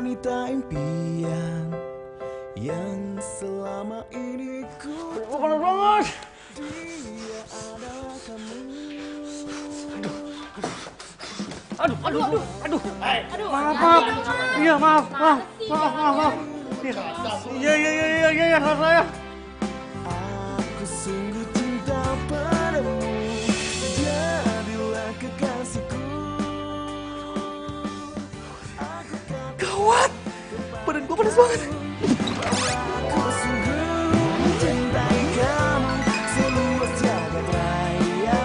wanita impian yang selama ini ku panas banget. Dia adalah kamu. Aduh. Maaf. Iya, maaf. Iya, salah saya. Aku sungguh cinta padamu, jadilah kekasihku. Gawat, badan gua panas banget. Aku sungguh mencintai kamu, seluas jagat raya.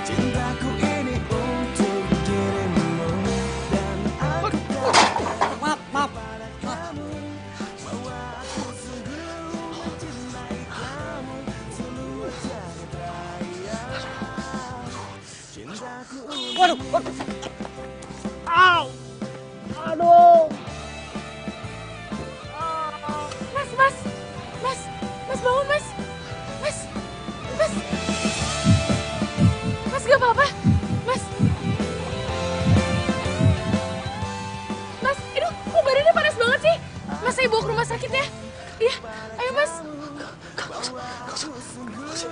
Cintaku ini untuk dirimu dan aku Maaf. kamu. Bahwa aku sungguh mencintai kamu, seluas jagat raya. Cintaku Waduh. Au. Aduh. Mas bangun mas. Mas gak apa-apa. Mas, aduh, kok badannya panas banget sih? Mas, saya bawa ke rumah sakit ya. Iya, ayo mas.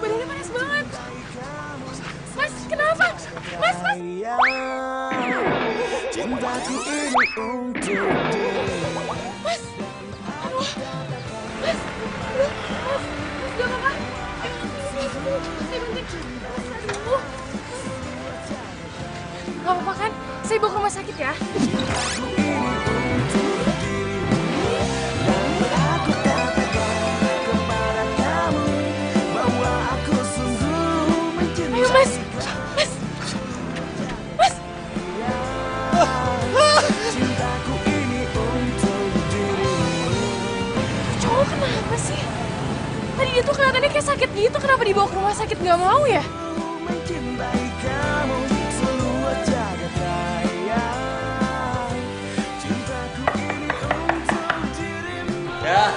Badannya panas banget. Mas, kenapa? Mas. cintaku ini untuk dirimu. Mas, aduh. Mas, gak apa-apa. Saya bantu. Aduh. Gak apa-apa kan? Saya bawa ke rumah sakit ya. Aku katakan kepada kamu bahwa aku sungguh mencintai. Ayo mas. Cintaku ini untuk dirimu. Cowok kenapa sih? Tadi dia tuh kelihatannya kayak sakit gitu. Kenapa dibawa ke rumah sakit nggak mau ya? Mencintai kamu seluas jagat raya. Cintaku ini untuk dirimu. Ya.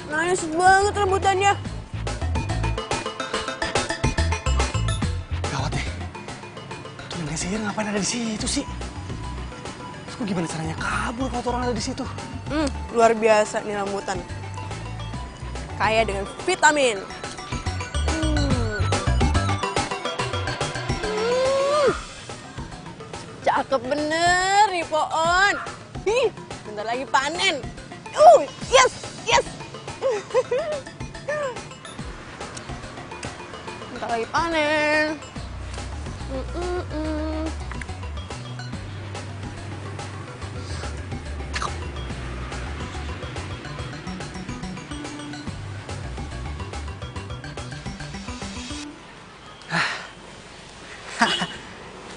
Nice banget rambutannya. Gawat deh. Tuh yang sihir ngapain ada di situ sih? Terus kok gimana caranya kabur kalau tuh orang ada di situ? Luar biasa nih rambutan. Kaya dengan vitamin. Cakep bener nih pohon. Ih, bentar lagi panen. Yes, yes. Bentar lagi panen.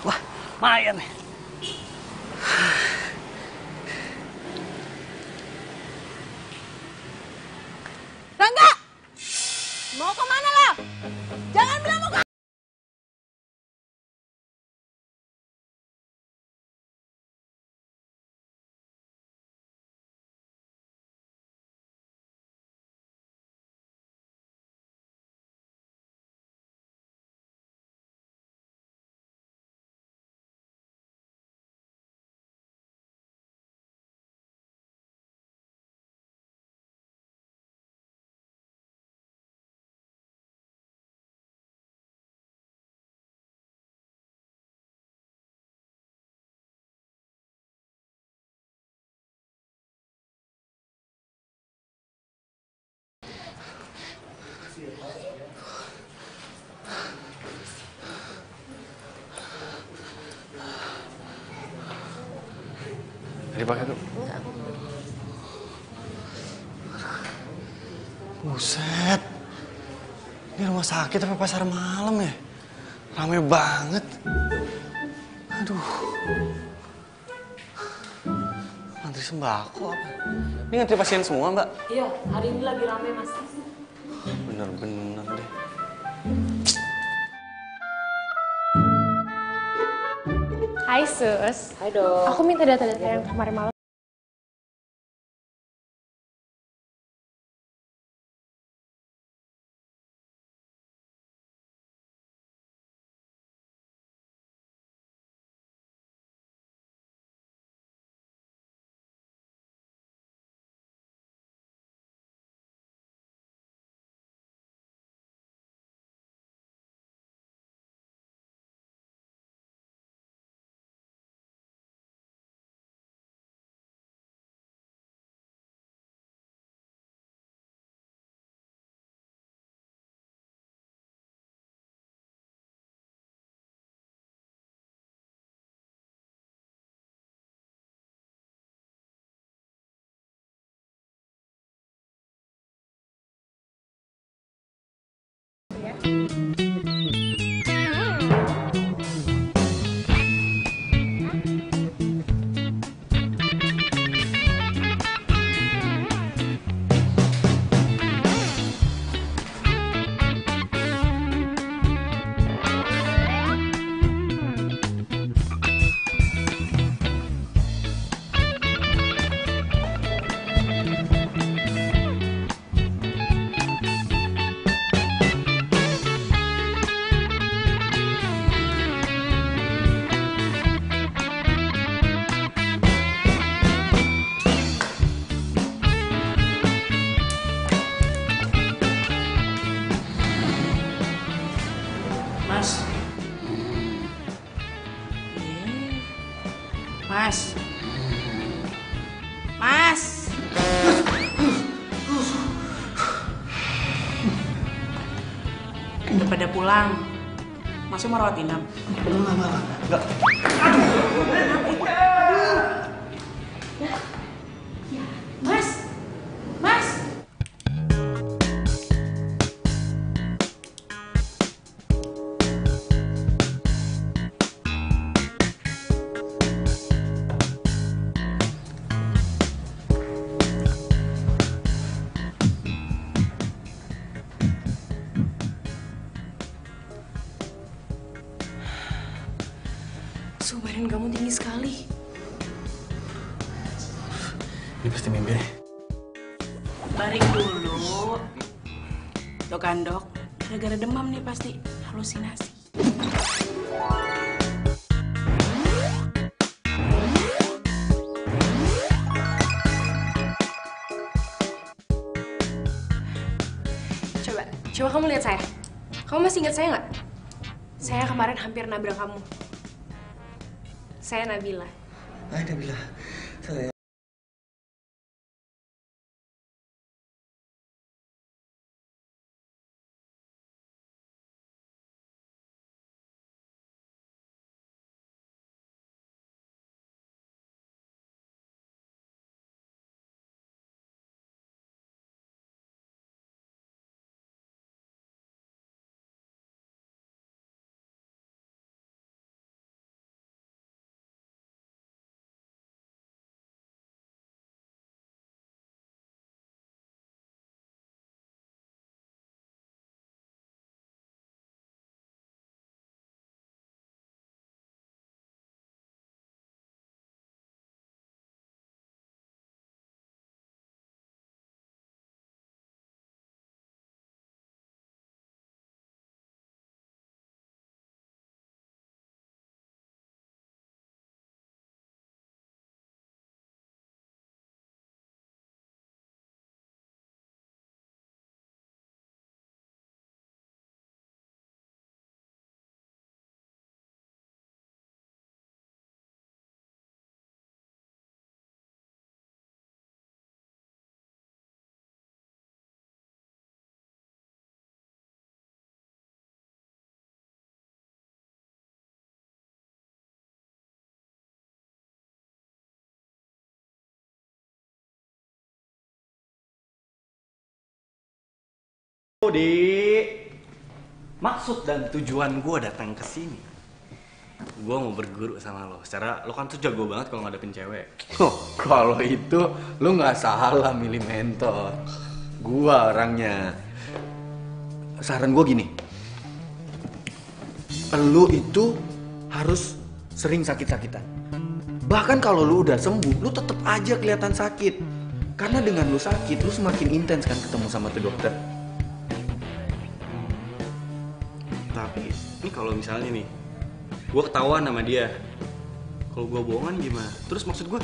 Wah, lumayan nih. Rangga! Mau kemana lo? Jangan bilang mau ke... Dipakai tuh. Buset. Ini rumah sakit apa pasar malam ya? Rame banget. Aduh. Antri sembako apa? Ini ngantri pasien semua, Mbak? Iya, hari ini lagi rame, Mas. Bener-bener deh. Hai, Sus. Hai, Dok. Aku minta data-data yang kemarin malam. Mas. Mas. Mas. Udah pada pulang. Masih mau rawat inap? Enggak. Mas. Mas. Suhu badan kamu tinggi sekali. Ini pasti mimpi nih. Baring dulu. Tuh kan, Dok. Gara-gara demam nih pasti. Halusinasi. Coba kamu lihat saya. Kamu masih ingat saya nggak? Saya kemarin hampir nabrak kamu. Saya Nabila. Nabila. Saya. Dik, maksud dan tujuan gue datang ke sini, gue mau berguru sama lo. Secara lo kan tuh jago banget kalau ngadepin cewek. Oh, kalau itu lo nggak salah milih mentor. Gue orangnya. Saran gue gini, lo itu harus sering sakit-sakitan. Bahkan kalau lo udah sembuh, lo tetap aja kelihatan sakit. Karena dengan lo sakit, lo semakin intens kan ketemu sama tuh dokter. Tapi ini kalau misalnya nih, gue ketahuan sama dia, kalau gue bohongan gimana? Terus maksud gue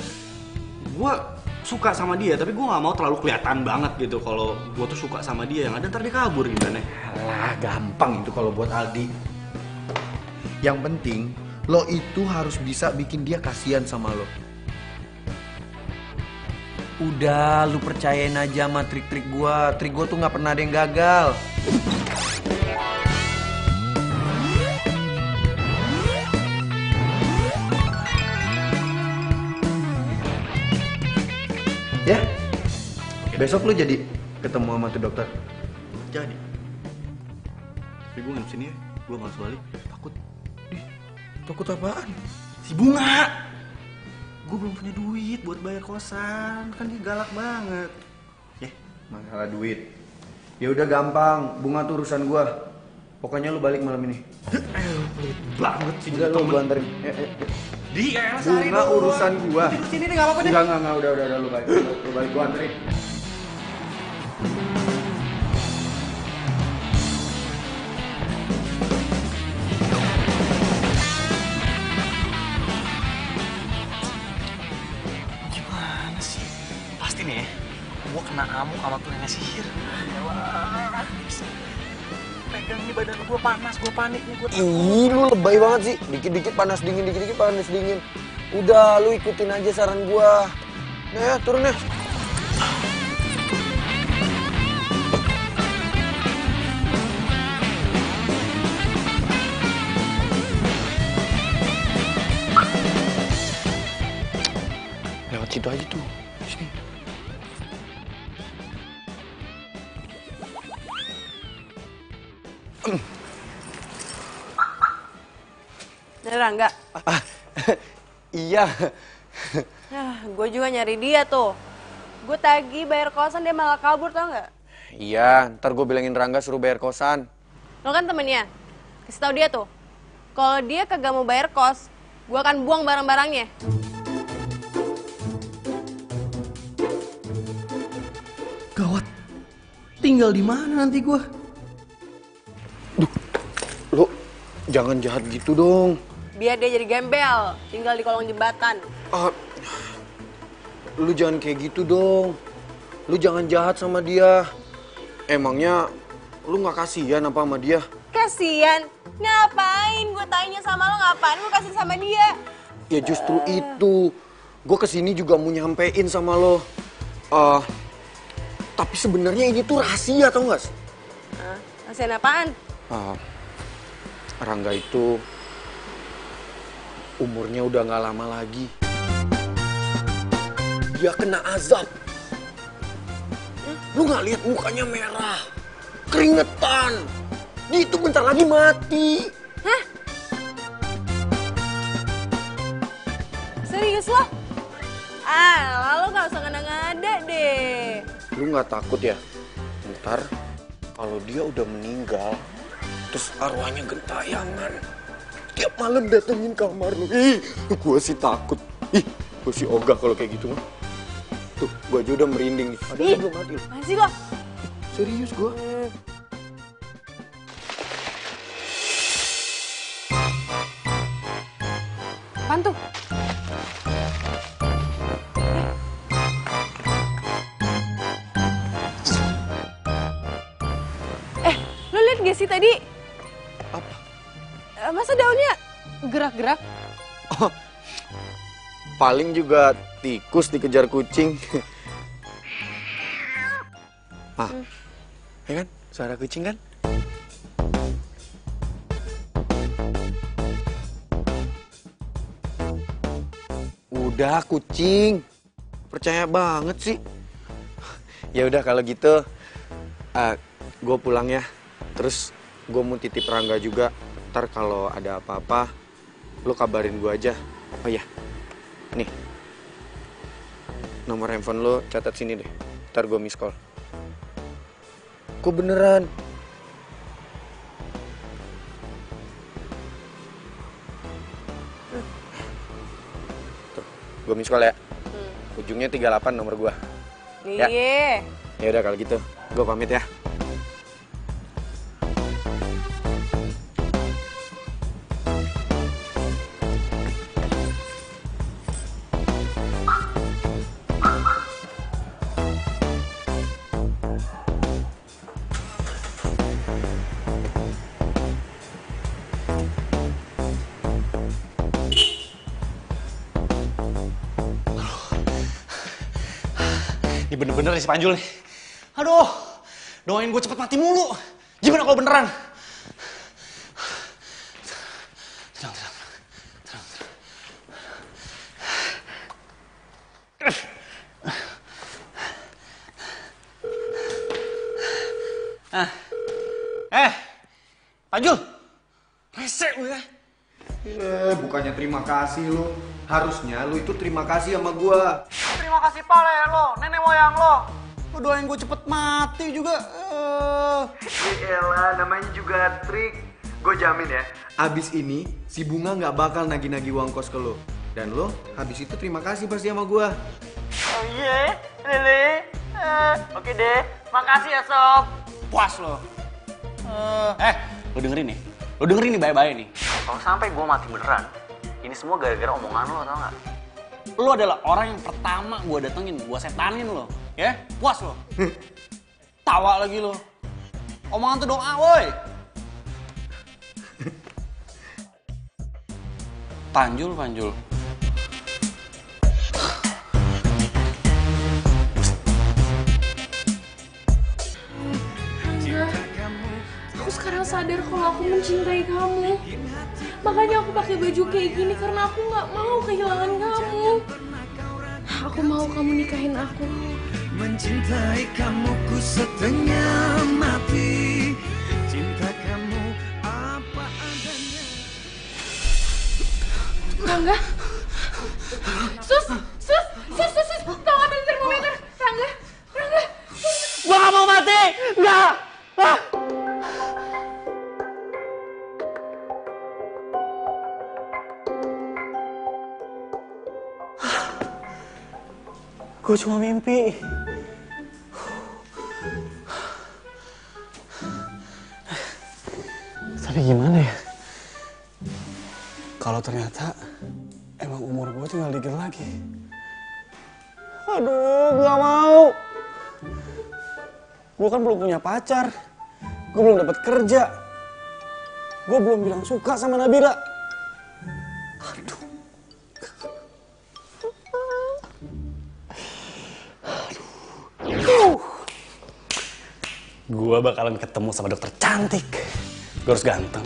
suka sama dia, tapi gue nggak mau terlalu kelihatan banget gitu. Kalau gue tuh suka sama dia, yang ada ntar dia kabur gimana? Alah, gampang itu kalau buat Aldi. Yang penting, lo itu harus bisa bikin dia kasihan sama lo. Udah, lu percayain aja sama trik-trik gua. Trik gua tuh nggak pernah ada yang gagal. Ya, besok lu jadi ketemu sama tuh dokter. Jadi, tapi gue nginep sini ya, gue malas balik, takut. Takut apaan? Si Bunga, gue belum punya duit buat bayar kosan, kan dia galak banget. Ya, Masalah duit. Ya udah gampang, Bunga tuh urusan gua. Pokoknya lu balik malam ini. pelit banget sih. Udah lu gua anterin. Di, sehari Bunga doang. urusan gua. Sini deh, nggak apa-apa deh. Enggak, udah lu balik. Lu balik gua anterin. Gimana sih? Pasti nih ya, gue kena amuk sama tuh nenek sihir. Elah, pegang nih badan gue panas, gue panik nih, gue takut. Ih, lu lebay banget sih. Dikit-dikit panas dingin, dikit-dikit panas dingin. Udah, lu ikutin aja saran gua. Nah, ya, turun ya. Lewat situ aja tuh. Sini. Rangga. Iya. Gue juga nyari dia tuh. Gue tagih bayar kosan, dia malah kabur, tau nggak? Iya, ntar gue bilangin Rangga suruh bayar kosan. Lo kan temennya, kasih tau dia tuh. Kalau dia kagak mau bayar kos, gue akan buang barang-barangnya. Gawat. Tinggal di mana nanti gue? Duh, lo jangan jahat gitu dong. Biar dia jadi gembel, tinggal di kolong jembatan. Lu jangan kayak gitu dong. Lu jangan jahat sama dia. Emangnya lu nggak kasihan apa sama dia? Kasian? Ngapain? Gue tanya sama lo, ngapain lo kasih sama dia? Ya justru itu. Gue kesini juga mau nyampein sama lo. Tapi sebenarnya ini tuh rahasia, tau gak? Rasain apaan? Rangga itu umurnya udah gak lama lagi. Dia kena azab. Lu gak lihat mukanya merah, keringetan. Dia itu bentar lagi mati. Hah? Serius lo? Lo gak usah ngada-ngada deh. Lu gak takut ya? Ntar kalau dia udah meninggal, terus arwahnya gentayangan, tiap malam datengin kamar lu. Ih, gue sih takut. Ih, gue sih ogah kalau kayak gitu mah. Tuh, gue aja udah merinding nih. Padahal belum mati. Masih lo? Serius gue. Apaan tuh? Lo liat gak sih tadi? Apa? Masa daunnya gerak-gerak? Oh, paling juga tikus dikejar kucing. Ya kan? Suara kucing kan? Udah kucing. Percaya banget sih. Ya udah kalau gitu gue pulang ya. Terus gue mau titip Rangga juga. Ntar kalau ada apa-apa lo kabarin gue aja. Oh iya. Nih. Nomor handphone lo catat sini deh. Ntar gue miss call. Gue beneran. Tuh, gue miss call ya. Ujungnya 38 nomor gue. Ya. Iya. Ya udah kalau gitu, gue pamit ya. Ini bener-bener nih si Panjul nih. Aduh, doain gue cepet mati mulu. Gimana kalau beneran? Tenang. Panjul, rese lu ya. Bukannya terima kasih lo. Harusnya lo itu terima kasih sama gue. Terima kasih pale lo, nenek moyang lo. Lo doain gue cepet mati juga. Yaelah, namanya juga trik. Gue jamin ya, abis ini si Bunga nggak bakal nagih-nagih uang kos ke lo. Dan lo habis itu terima kasih pasti sama gue. Oh iya, Lili. Oke deh, makasih ya Sob. Puas lo. Lo dengerin nih. Lo dengerin nih baik-baik nih. Kalau sampai gue mati beneran, ini semua gara-gara omongan lo, tau gak? Lo adalah orang yang pertama gue datengin, gue setanin lo. Ya, puas lo. Tawa lagi lo. Omongan tuh doa, woi. Panjul. Aku sekarang sadar kalau aku mencintai kamu. Makanya aku pakai baju kayak gini karena aku nggak mau kehilangan kamu. Aku mau kamu nikahin aku. Mencintai kamu ku setengah mati. Cinta kamu apa adanya. Rangga. Sus. Tolong ambil termometer. Rangga. Gua gak mau mati! Nggak! Gue cuma mimpi. Tapi gimana ya? Kalau ternyata emang umur gue tinggal dikit lagi. Aduh, gak mau. Gue kan belum punya pacar. Gue belum dapat kerja. Gue belum bilang suka sama Nabila. Aduh, Gue bakalan ketemu sama dokter cantik. Gue harus ganteng,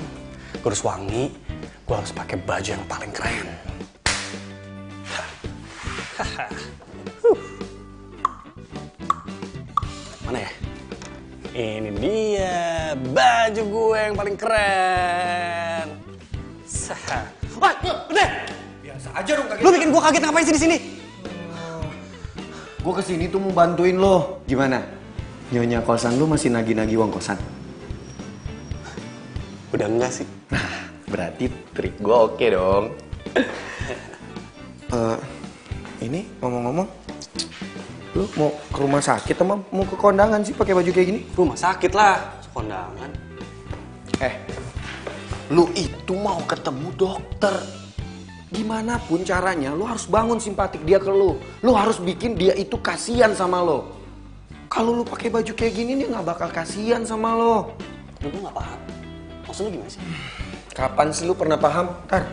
gue harus wangi, gue harus pakai baju yang paling keren. Mana ya? Ini dia baju gue yang paling keren. Wah, udah. Biasa aja dong kaget. Lu bikin gue kaget ngapain sih di sini? Gue kesini tuh mau bantuin lo. Gimana? Nyonya kosan lu masih nagih-nagih uang kosan? Udah enggak sih. Nah, berarti trik gue oke dong. Ini ngomong-ngomong, lu mau ke rumah sakit sama mau ke kondangan sih pakai baju kayak gini? Rumah sakit lah, kondangan. Lu itu mau ketemu dokter. Gimana pun caranya, lu harus bangun simpatik dia ke lu. Lu harus bikin dia itu kasihan sama lo. Kalau lu pakai baju kayak gini, dia nggak bakal kasihan sama lo. Gue nggak paham. Maksud lu gimana sih? Kapan sih lu pernah paham? Ntar.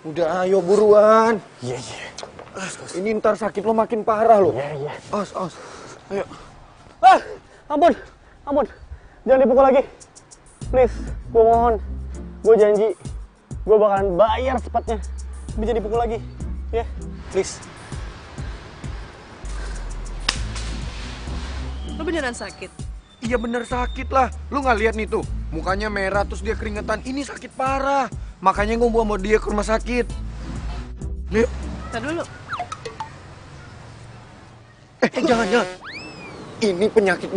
Udah, ayo buruan. Iya, iya. Ini ntar sakit lo makin parah lo. Iya, iya. Awas. Ayo. Ampun. Jangan dipukul lagi. Please, gue mohon. Gue janji, gue bakalan bayar secepatnya. Bisa dipukul lagi. Ya, please. Lo beneran sakit? Iya bener sakit lah. Lu nggak lihat nih tuh, mukanya merah terus dia keringetan. Ini sakit parah. Makanya gue bawa dia ke rumah sakit. Yuk. Tar dulu. Jangan. Ini penyakit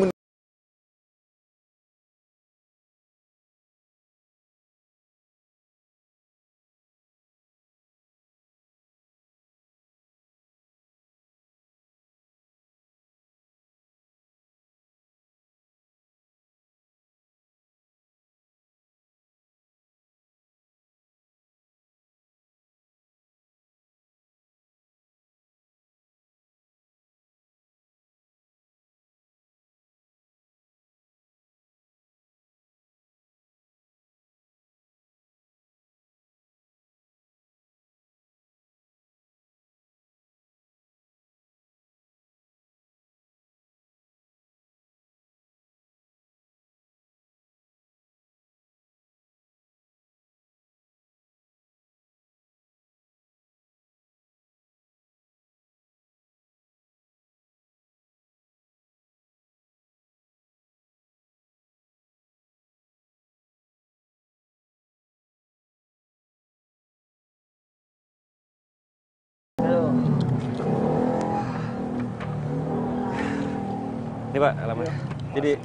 Ini Pak, alamatnya. Jadi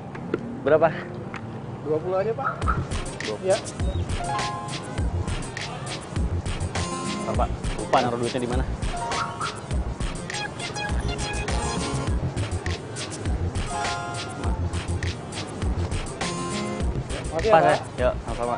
berapa? 20 aja, Pak. 20. Ya. Pak, lupa naruh duitnya di mana? Oke, Pak, Pak. yuk, sama-sama.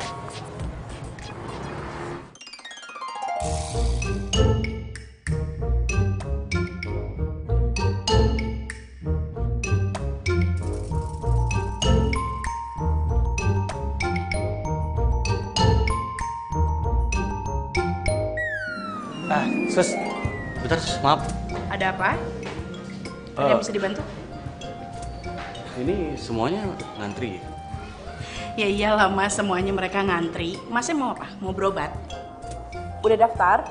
Sus, bentar Sus, maaf. Ada apa? Ada yang bisa dibantu? Ini semuanya ngantri. Ya iyalah Mas, semuanya mereka ngantri. Masnya mau apa? Mau berobat? Udah daftar?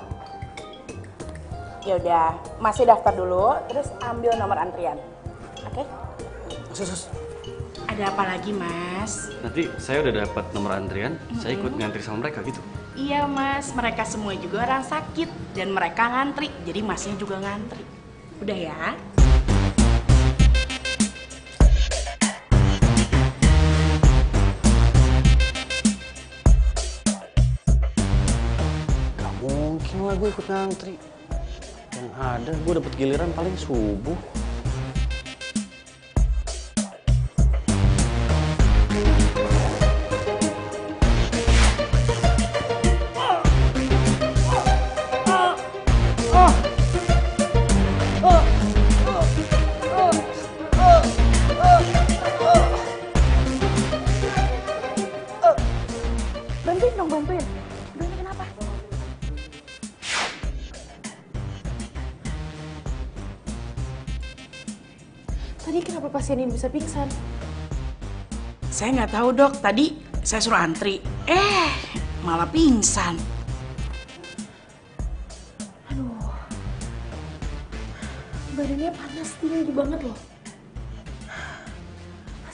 Ya udah, masih daftar dulu, terus ambil nomor antrian. Oke? Sus. Ada apa lagi Mas? Nanti saya udah dapat nomor antrian, saya ikut ngantri sama mereka gitu. Iya Mas, mereka semua juga orang sakit dan mereka ngantri, jadi Masnya juga ngantri. Udah ya? Gak mungkin lah gue ikut ngantri. Yang ada gue dapet giliran paling subuh. Bantuin dong, bantuin. Udah ini kenapa? pasien ini bisa pingsan? Saya nggak tahu dok, tadi saya suruh antri. Malah pingsan. Aduh, badannya panas tinggi banget loh.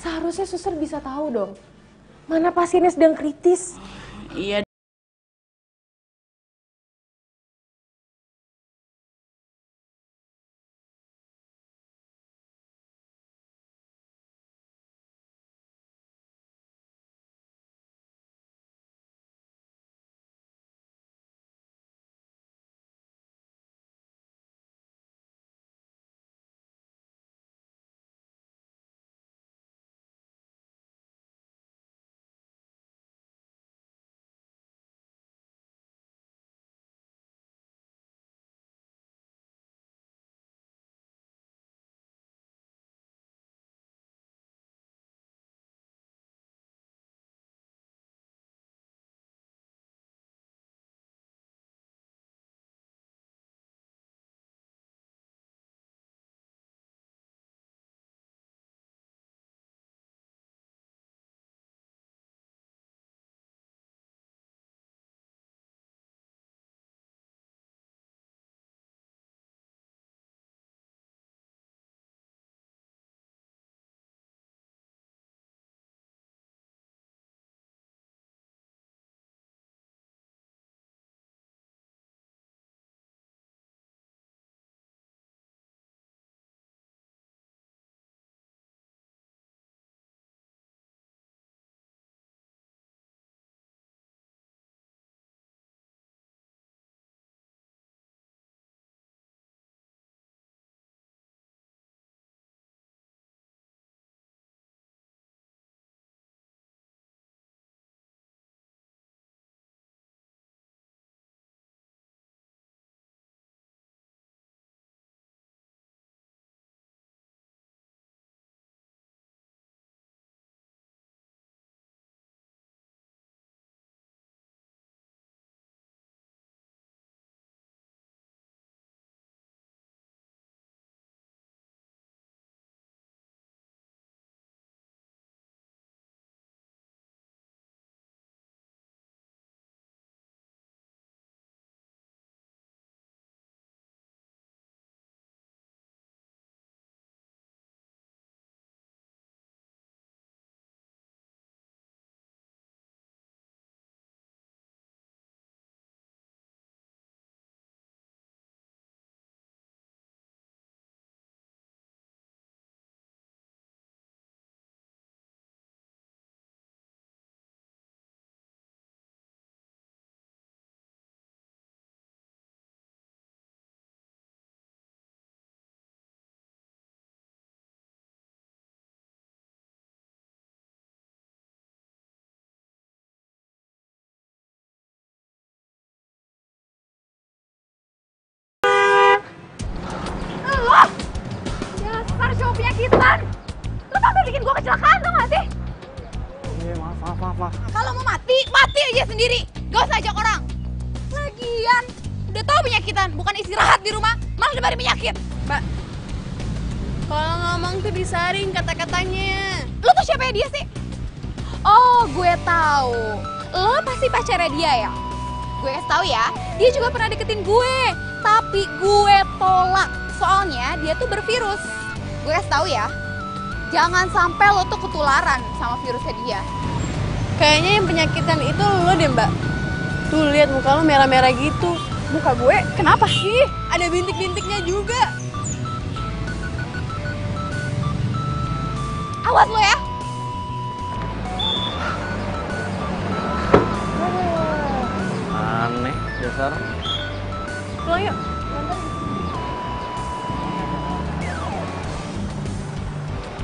Seharusnya suster bisa tahu dong, mana pasiennya sedang kritis. Iya. penyakitan. Lo sampai bikin gue kecelakaan tuh gak sih? Iya, maaf. Kalau mau mati, mati aja sendiri. Gak usah ajak orang. Lagian, udah tahu penyakitan, bukan istirahat di rumah, malah nebarin penyakit. Mbak, kalau ngomong tuh disaring kata-katanya. Lo tuh siapa dia sih? Oh, gue tahu. Lo pasti pacarnya dia ya? Gue kasih tahu ya, dia juga pernah deketin gue. Tapi gue tolak, soalnya dia tuh bervirus. Gue kasih tahu ya, jangan sampai lo tuh ketularan sama virusnya dia. Kayaknya yang penyakitan itu lo deh, Mbak. Tuh lihat muka lo merah-merah gitu. Muka gue kenapa? Ih, ada bintik-bintiknya juga. Awas lo ya. Aneh, dasar. Pulang yuk.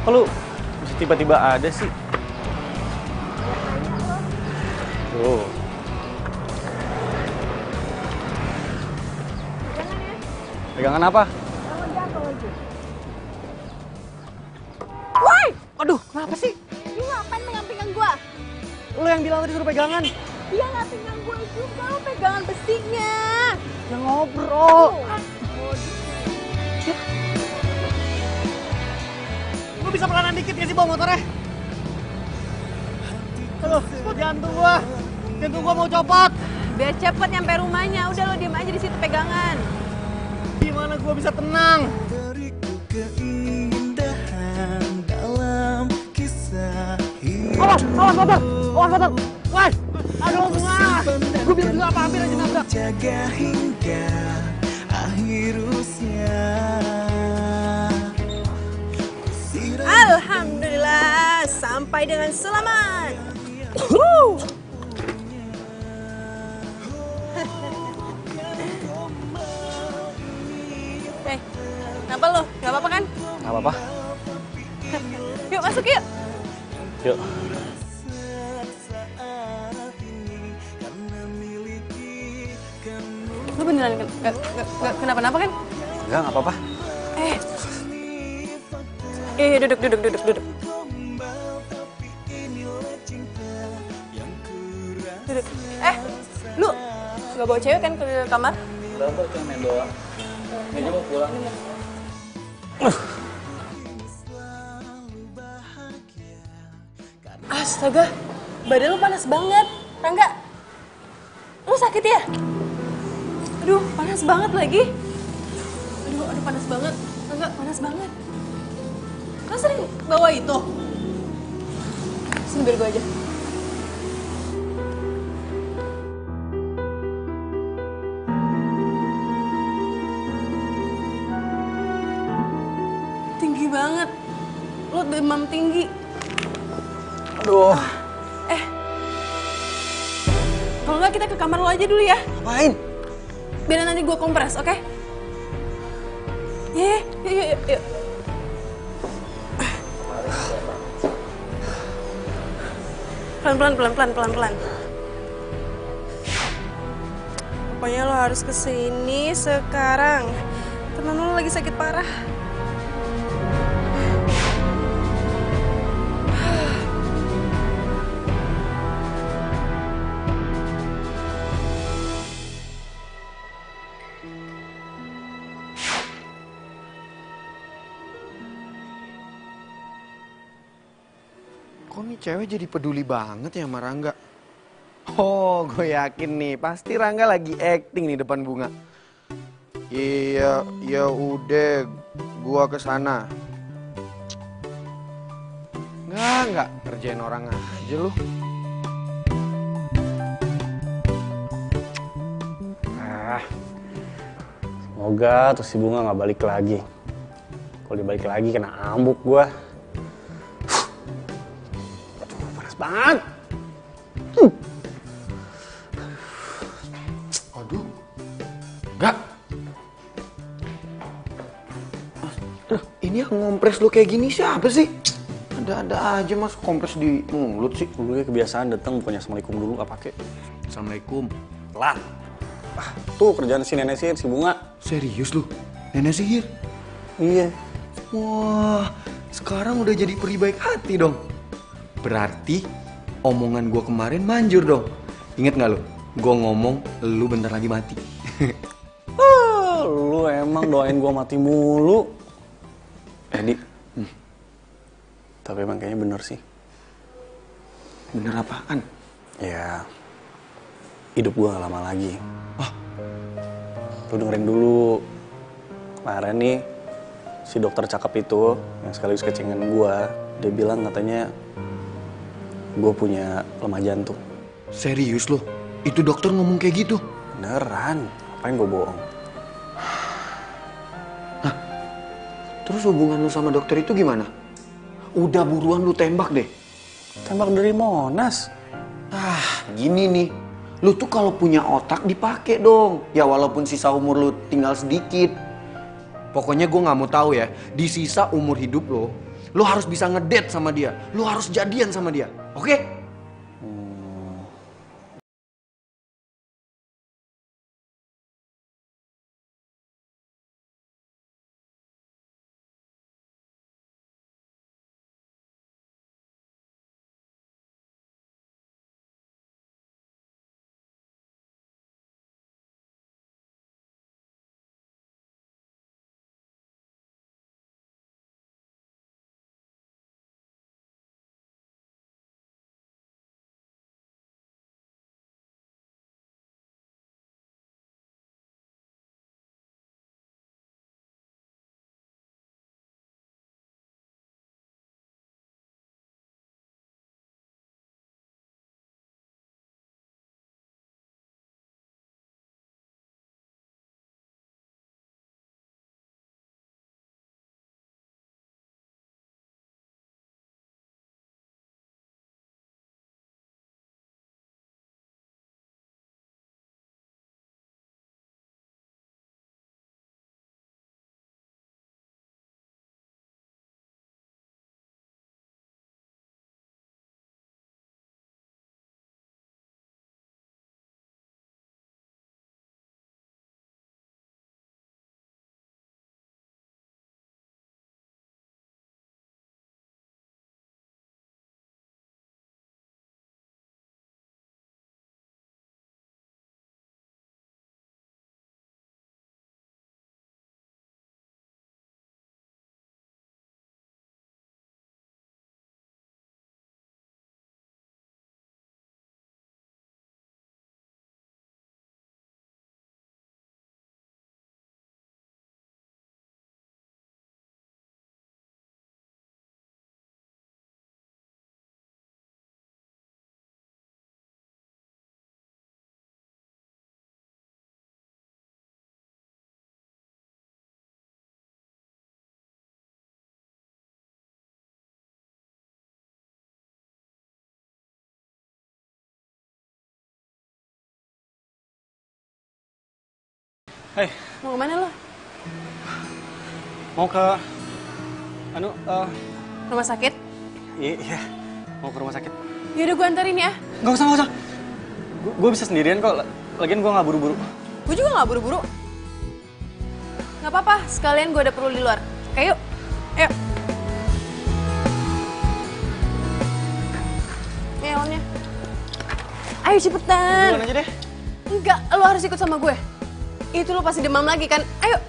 Kok lu bisa tiba-tiba ada sih? Tuh. Pegangan apa? Woi! Aduh, kenapa sih? Lu ngapain megang-pegang gua? Lu yang bilang tadi suruh pegangan. Dia nggak pegang gua juga, lu pegangan besinya. Yang ngobrol. Lu bisa pelanan dikit ya sih bawa motornya? Aduh, kok jantung gua. Jantung gua mau copot. Biar cepet nyampe rumahnya. Udah lo diem aja di situ pegangan. Gimana gua bisa tenang? Beriku keindahan dalam kisah Awas, hidup. awas motor. Awas motor. Woi. Aduh, bunga. Gua bilang juga apa hampir aja nabrak. Jaga hingga akhir usia. Alhamdulillah sampai dengan selamat. Kenapa lo? Gak apa-apa kan? Gak apa-apa. Yuk masuk yuk. Yuk. Lo beneran kenapa-napa kan? Enggak, gak apa-apa. Duduk. Duduk. Lu gak bawa cewek kan ke kamar? Udah, gua cuma main doang. Kayaknya mau pulang. Astaga, badan lu panas banget. Rangga, lu sakit ya? Aduh, panas banget lagi. Aduh, panas banget. Rangga, panas banget. Lu sering bawa itu? Sini biar gue aja. Tinggi banget. Lu demam tinggi. Aduh. Kalau nggak kita ke kamar lo aja dulu ya. Ngapain? Biar nanti gue kompres, oke? Yuk. Pelan-pelan. Pokoknya lo harus kesini sekarang. Temen lo lagi sakit parah. Kok nih cewek jadi peduli banget ya sama Rangga? Oh, gue yakin nih, pasti Rangga lagi acting nih depan Bunga. Iya, ya udah, gua kesana. Enggak, kerjain orang aja lu. Semoga tuh si Bunga nggak balik lagi. Kalau dia balik lagi kena ambuk gua. Aduh, panas banget. Aduh, enggak. Ini yang ngompres lu kayak gini siapa sih? Ada-ada aja mas kompres di mulut sih. Gue kebiasaan datang punya assalamualaikum dulu nggak pakai. Assalamualaikum. Lah. Tuh kerjaan si nenek sihir si Bunga. Serius lu? Nenek sihir? Iya. Wah, sekarang udah jadi peri baik hati dong. Berarti omongan gua kemarin manjur dong. Ingat nggak lu? Gua ngomong lu bentar lagi mati. Lu emang doain gua mati mulu. Di. Tapi emang kayaknya bener sih. Bener apaan? Ya, hidup gua gak lama lagi. Lu dengerin dulu. Kemarin nih, si dokter cakep itu, yang sekaligus kecengan gua, dia bilang katanya gua punya lemah jantung. Serius lu? Itu dokter ngomong kayak gitu? Beneran, ngapain gua bohong? Terus hubungan lu sama dokter itu gimana? Udah buruan lu tembak deh. Tembak dari Monas. Gini nih. Lu tuh kalau punya otak dipakai dong. Ya walaupun sisa umur lu tinggal sedikit. Pokoknya gue nggak mau tahu ya. Di sisa umur hidup lu harus bisa ngedate sama dia. Lu harus jadian sama dia. Oke? Hei, Mau kemana lo? mau ke Rumah sakit? iya, mau ke rumah sakit. Yaudah gue anterin ya. Nggak usah. Gue bisa sendirian kok. Lagian gue nggak buru-buru. Gue juga gak buru-buru. Gak apa-apa, sekalian gue ada perlu di luar. Oke, yuk. Ayo. Nih helmnya. Ayo cepetan. Duluan aja deh. Enggak, lo harus ikut sama gue. Itu lo pasti demam lagi kan? Ayo.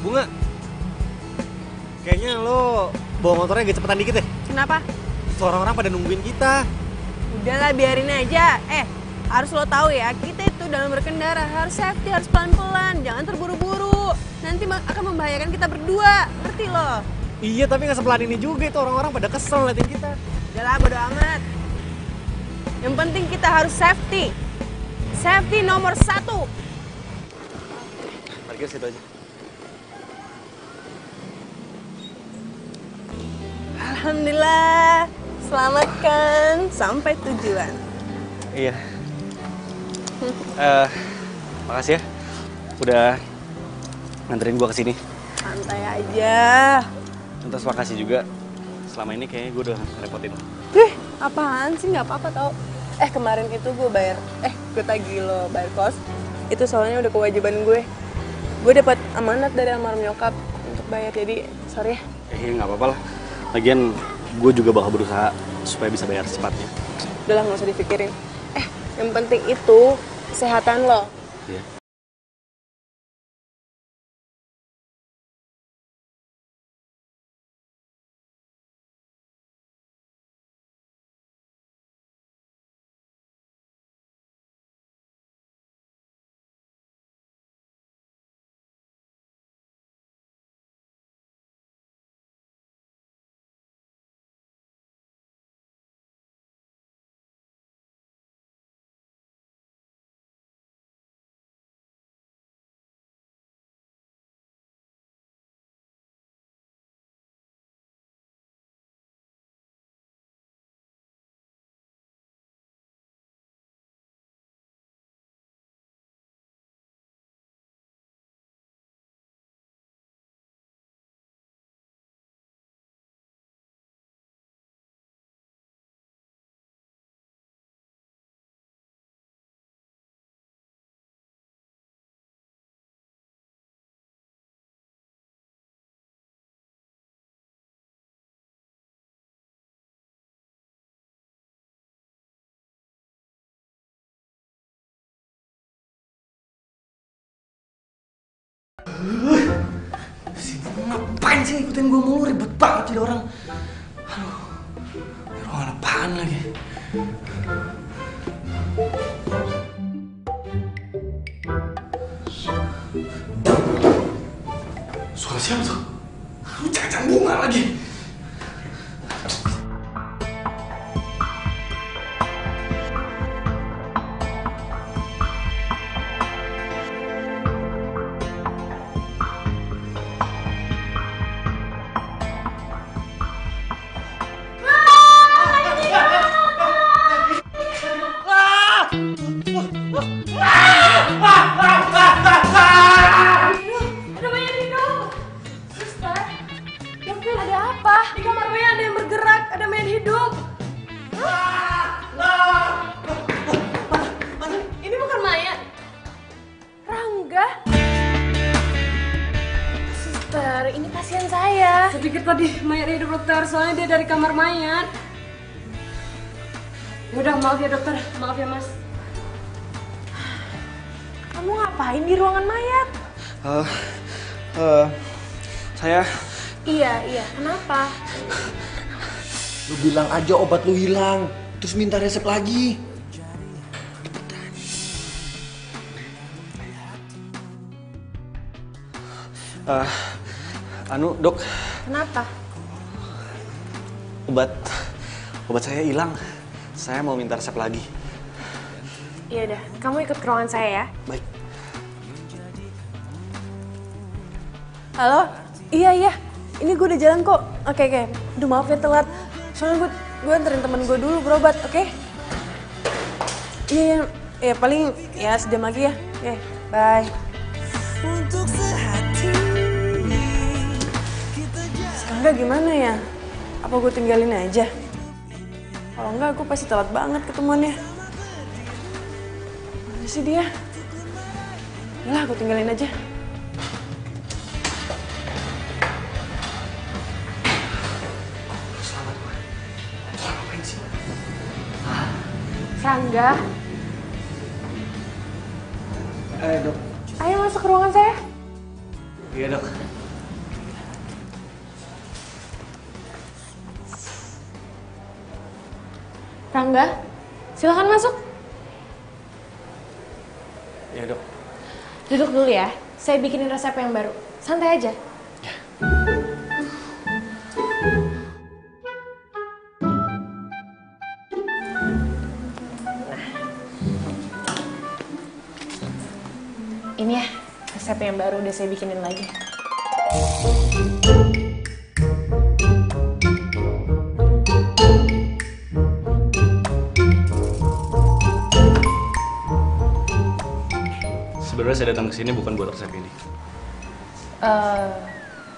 Bunga. Kayaknya lo bawa motornya agak cepetan dikit deh. Kenapa? Orang-orang pada nungguin kita. Udahlah, biarin aja. Harus lo tahu ya, kita itu dalam berkendara harus safety, harus pelan-pelan, jangan terburu-buru. Nanti akan membahayakan kita berdua, ngerti lo? Iya, tapi nggak sepelan ini juga itu orang-orang pada kesel liatin kita. Udahlah, bodo amat. Yang penting kita harus safety. Safety nomor 1. Parkir situ aja. Alhamdulillah, selamatkan sampai tujuan. Iya. Makasih ya, udah nganterin gua kesini. Santai aja. Terus makasih juga, selama ini kayaknya gue udah ngerepotin lo. Apaan sih, nggak apa-apa tau. Kemarin itu gue bayar, gue tagih lo bayar kos. Itu soalnya udah kewajiban gue. Gue dapat amanat dari almarhum nyokap untuk bayar, jadi sorry ya. Nggak apa-apa lah. Lagian gue juga bakal berusaha supaya bisa bayar secepatnya. Udah lah, nggak usah dipikirin. Yang penting itu kesehatan lo. Iya. Si Bunga ngapain sih ikutin gue mulu, ribet banget jadi orang. Aduh, ini ruangan apaan lagi? Suara siapa tuh? Aduh, jangan Bunga lagi. Ini pasien saya. Sedikit tadi mayat hidup dokter, soalnya dia dari kamar mayat. Yaudah, maaf ya dokter, maaf ya mas. Kamu ngapain di ruangan mayat? Saya... Iya, kenapa? Lu bilang aja obat lu hilang, terus minta resep lagi. Dok. Kenapa? Obat saya hilang. Saya mau minta resep lagi. Iya udah, kamu ikut ke ruangan saya ya. Baik. Halo? Iya. Ini gue udah jalan kok. Oke. Aduh maaf ya telat. Soalnya gue anterin temen gue dulu berobat, oke? Iya. Ya paling ya sejam lagi ya. Oke, bye. Untuk sehati Sekarang gimana ya? Apa gue tinggalin aja? Kalau enggak, gue pasti telat banget ketemuannya. Mana sih dia? Yalah, gue tinggalin aja. Rangga, Dok. ayo masuk ke ruangan saya. Iya, Dok. Rangga, silakan masuk. Iya, Dok. Duduk dulu ya, saya bikinin resep yang baru. Santai aja. Ini ya, resep yang baru udah saya bikinin lagi. Sebenarnya saya datang ke sini bukan buat resep ini.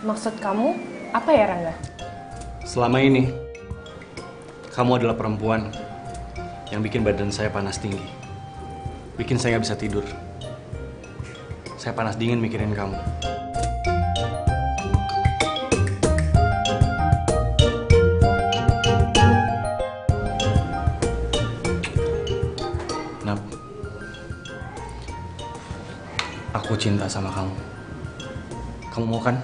Maksud kamu apa ya, Rangga? Selama ini, kamu adalah perempuan yang bikin badan saya panas tinggi. Bikin saya nggak bisa tidur. Saya panas dingin mikirin kamu. Nap, aku cinta sama kamu. Kamu mau kan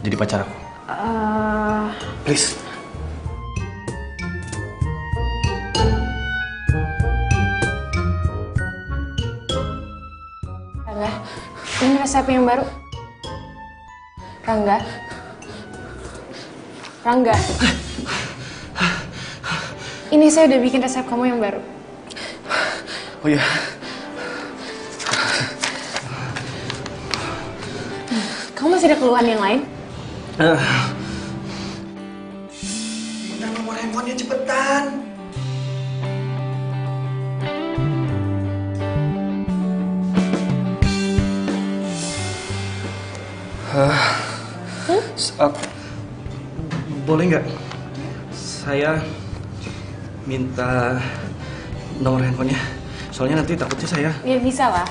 jadi pacar aku? Please. Rangga, ini resep yang baru. Rangga. Ini saya udah bikin resep kamu yang baru. Oh iya. Kamu masih ada keluhan yang lain? Minta nomor handphonenya cepetan. Boleh nggak? Saya minta nomor handphonenya. Soalnya nanti takutnya saya... Ya bisa lah.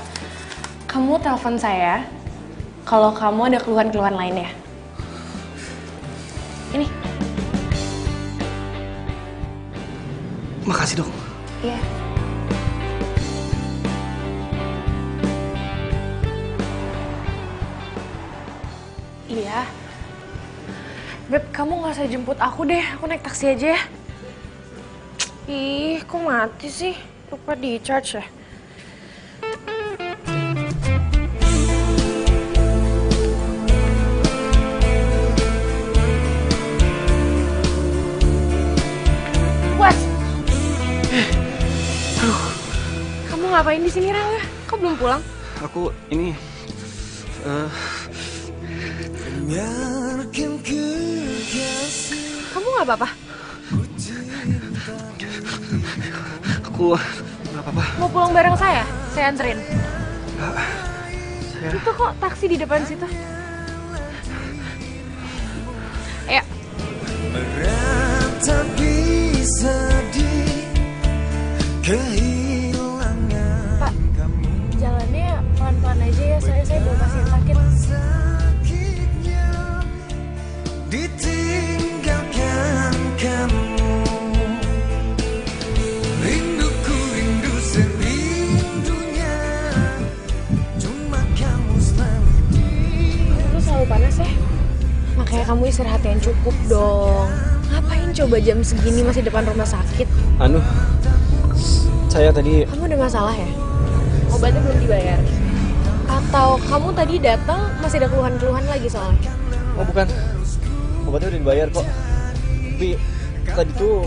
Kamu telepon saya kalau kamu ada keluhan-keluhan lainnya. Ini. Makasih, Dok. Iya. Iya. Beb, kamu nggak usah jemput aku deh. Aku naik taksi aja ya. Ih, kok mati sih? Lupa di-charge ya? What? Kamu ngapain di sini, Rangga? Kok belum pulang? Aku ini... biarkan kekasih Kamu nggak apa-apa? Aku nggak apa-apa. Mau pulang bareng saya? Saya anterin. Saya... Itu kok taksi di depan situ. Ayo. berat tak bisa di kehilangan Pak, jalannya pelan-pelan aja ya. Saya bawa pasien sakit. sakitnya ditinggalkan kamu. Rinduku rindu serindunya, cuma kamu selalu Lu selalu panas ya? Makanya kamu istirahat yang cukup dong. Ngapain coba jam segini masih depan rumah sakit? Saya tadi... Kamu ada masalah ya? Obatnya belum dibayar? Atau kamu tadi datang masih ada keluhan-keluhan lagi soalnya? Oh bukan, obatnya udah dibayar kok. Tapi tadi tuh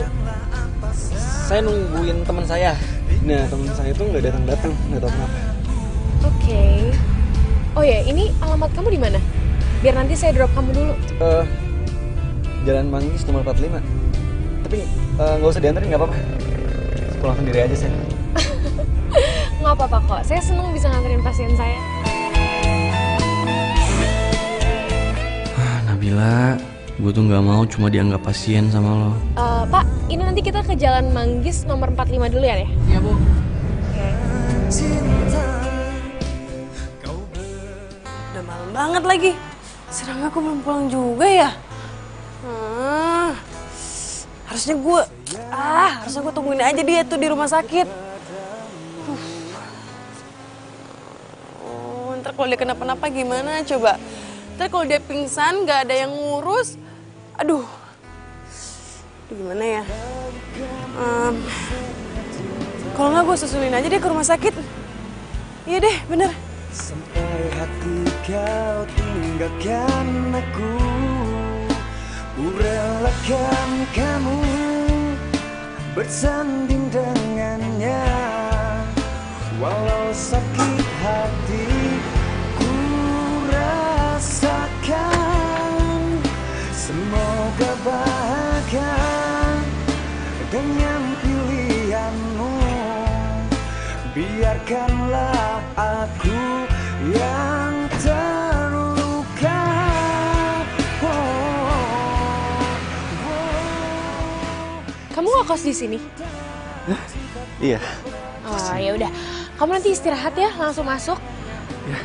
saya nungguin teman saya. Nah teman saya tuh nggak datang, nggak tahu kenapa. Oke. Oh ya, ini alamat kamu di mana? Biar nanti saya drop kamu dulu. Jalan Manggis nomor 45. Tapi nggak usah dianterin, nggak apa-apa. Pulang sendiri aja sih. Nggak apa-apa kok, saya seneng bisa nganterin pasien saya. Nabila, gue tuh nggak mau cuma dianggap pasien sama lo. Pak, ini nanti kita ke Jalan Manggis nomor 45 dulu ya? Iya, Bu. Udah malam banget lagi. Serang aku belum pulang juga ya. Harusnya gue tungguin aja dia tuh di rumah sakit. Ntar kalau dia kenapa-napa gimana coba? Ntar kalau dia pingsan gak ada yang ngurus, aduh gimana ya? Kalau nggak gue susulin aja dia ke rumah sakit. Iya deh, bener. Sampai hati kau tinggalkan aku, ku relakan kamu bersanding dengannya. Walau sakit hati ku rasakan, semoga bahagia dengan pilihanmu. Biarkanlah aku yang terluka. Kamu nggak kos di sini? Iya. Oh ya udah, kamu nanti istirahat ya, langsung masuk. Ya.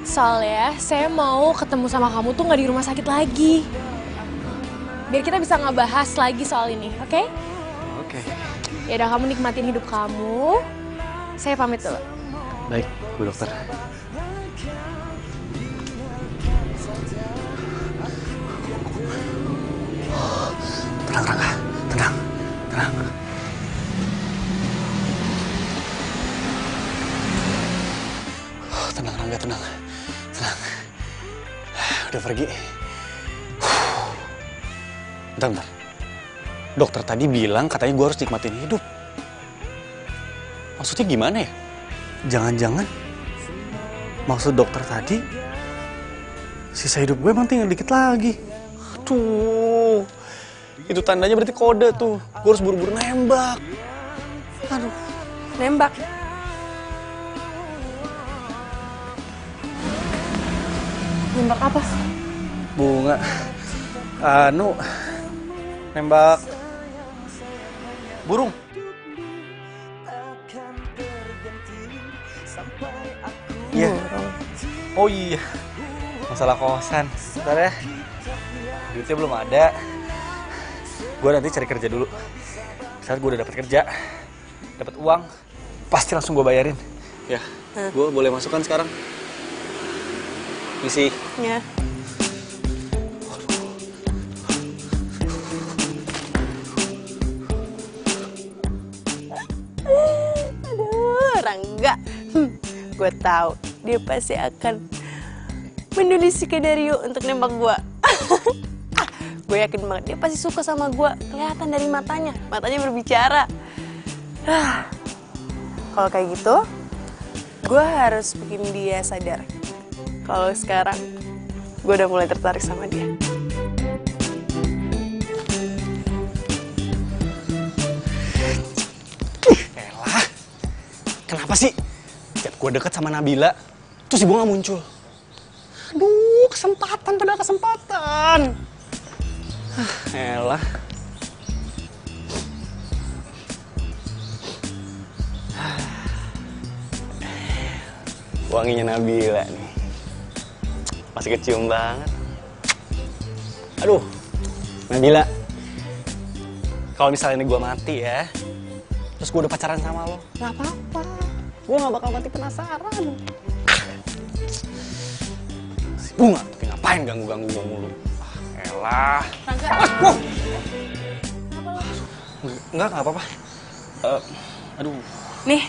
Soalnya saya mau ketemu sama kamu tuh nggak di rumah sakit lagi. Biar kita bisa ngebahas lagi soal ini, oke? Oke. Ya udah, kamu nikmatin hidup kamu. Saya pamit dulu. Baik, Bu Dokter. Tenang, Rangga. Tenang. Tenang, Rangga, tenang. Udah pergi. Bentar. Dokter tadi bilang katanya gue harus nikmatin hidup. Maksudnya gimana ya? Jangan-jangan maksud dokter tadi sisa hidup gue emang tinggal dikit lagi. Aduh, itu tandanya berarti kode tuh. Gue harus buru-buru nembak. Aduh, Nembak. Nembak apa? bunga. Nembak burung. Iya. Oh iya. Masalah kosan. Bentar ya. Duitnya belum ada. Gue nanti cari kerja dulu. Saat gue udah dapat kerja, dapat uang, pasti langsung gue bayarin. Ya. Gue boleh masukkan sekarang. Misi. Ya. Aduh, Rangga. Gue tahu dia pasti akan menulis skenario untuk nembak gue. Gue yakin banget dia pasti suka sama gue. Kelihatan dari matanya berbicara. Kalau kayak gitu, gue harus bikin dia sadar kalau sekarang gue udah mulai tertarik sama dia. Elah, kenapa sih tiap gue deket sama Nabila, tuh si Bunga muncul? Aduh, kesempatan pada kesempatan. Elah. Wanginya Nabila nih. Masih kecium banget. Aduh, Nabila. Kalau misalnya ini gue mati ya, terus gue udah pacaran sama lo, nggak apa-apa. Gue nggak bakal mati penasaran. Si Bunga, tapi ngapain ganggu-ganggu gue mulu? Elah. Rangga. Wow. Enggak apa-apa. Aduh. Nih,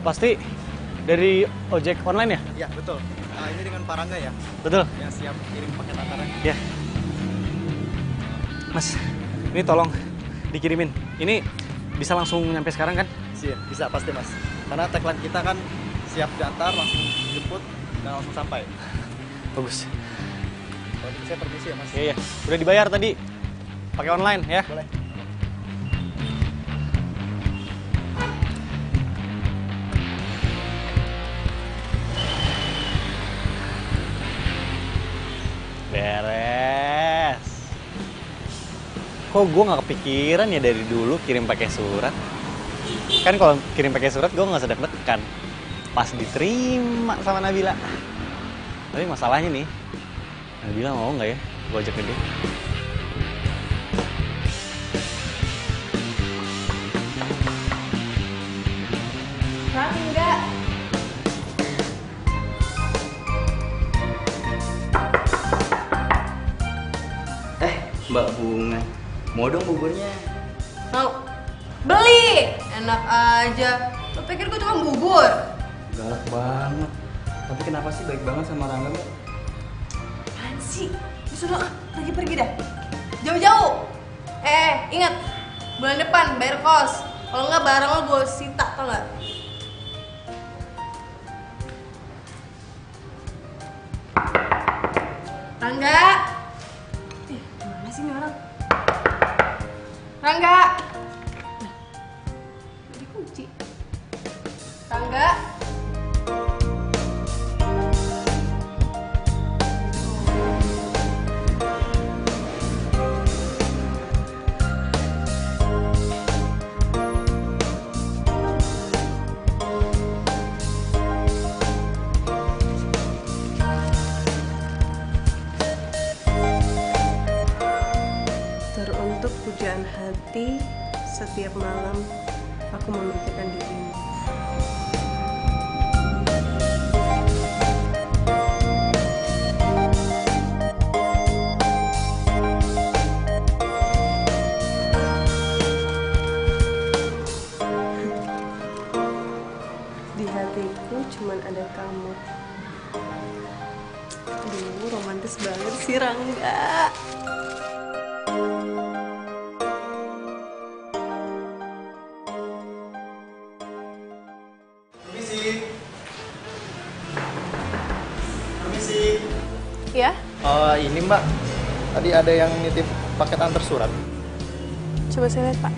Pasti dari ojek online ya? Iya, betul. Ini dengan Pak Rangga ya? Betul. Yang siap kirim paket antaran. Ya. Mas, ini tolong dikirimin. Ini bisa langsung nyampe sekarang kan? Siap, bisa pasti Mas. Karena tagline kita kan siap diantar, langsung jemput, dan langsung sampai. Bagus. Kalau gitu saya permisi ya Mas. Iya. Udah dibayar tadi. Pakai online ya? Boleh. Beres. Kok gue nggak kepikiran ya dari dulu kirim pakai surat? Kan kalau kirim pakai surat gue nggak usah deg-degan. Pas diterima sama Nabila. Tapi masalahnya nih, Nabila mau nggak ya gue ajak ke dia? Rangga. Mbak Bunga, mau dong buburnya? Mau? Beli! Enak aja. Lo pikir gue cuma bubur? Galak banget. Tapi kenapa sih baik banget sama Rangga, Mbak? Apaan sih? Sudah pergi dah. Jauh-jauh. Ingat. Bulan depan bayar kos. Kalau nggak barang lo gue sita, tau nggak? Rangga. Mana sih ini orang? Rangga. Dikunci. Rangga. Teruntuk pujaan hati, setiap malam aku memikirkan dirimu. Di hatiku cuman ada kamu. Aduh, romantis banget sih Rangga. Ya? Ini Mbak, tadi ada yang nitip paket antar surat. Coba saya lihat, Pak.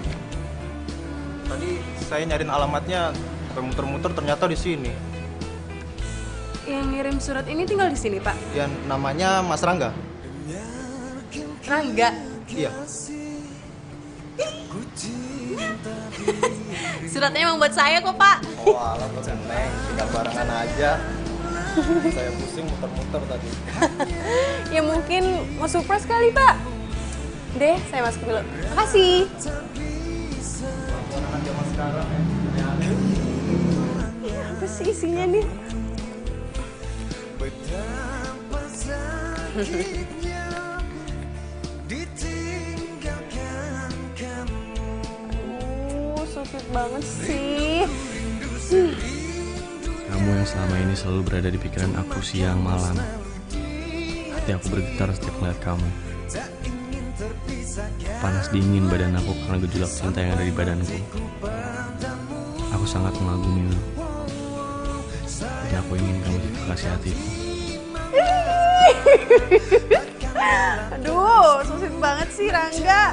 Tadi saya nyariin alamatnya, muter-muter ternyata di sini. Yang ngirim surat ini tinggal di sini, Pak. Yang namanya Mas Rangga. Rangga. Iya. Suratnya emang buat saya kok, Pak. Oh alah, buat Neng, tinggal barengan aja. Saya pusing muter-muter tadi. Ya mungkin mau surprise kali, Pak. Deh, saya masuk dulu. Makasih. Barengan zaman sekarang ya. Apa sih isinya nih? So sweet banget sih. Kamu yang selama ini selalu berada di pikiran aku siang malam. Hati aku bergetar setiap melihat kamu. Panas dingin badan aku karena gejolak cinta yang ada di badanku. Aku sangat mengagumimu. Dan aku ingin kamu jadi kekasih hatiku. Aduh, so sweet banget sih Rangga.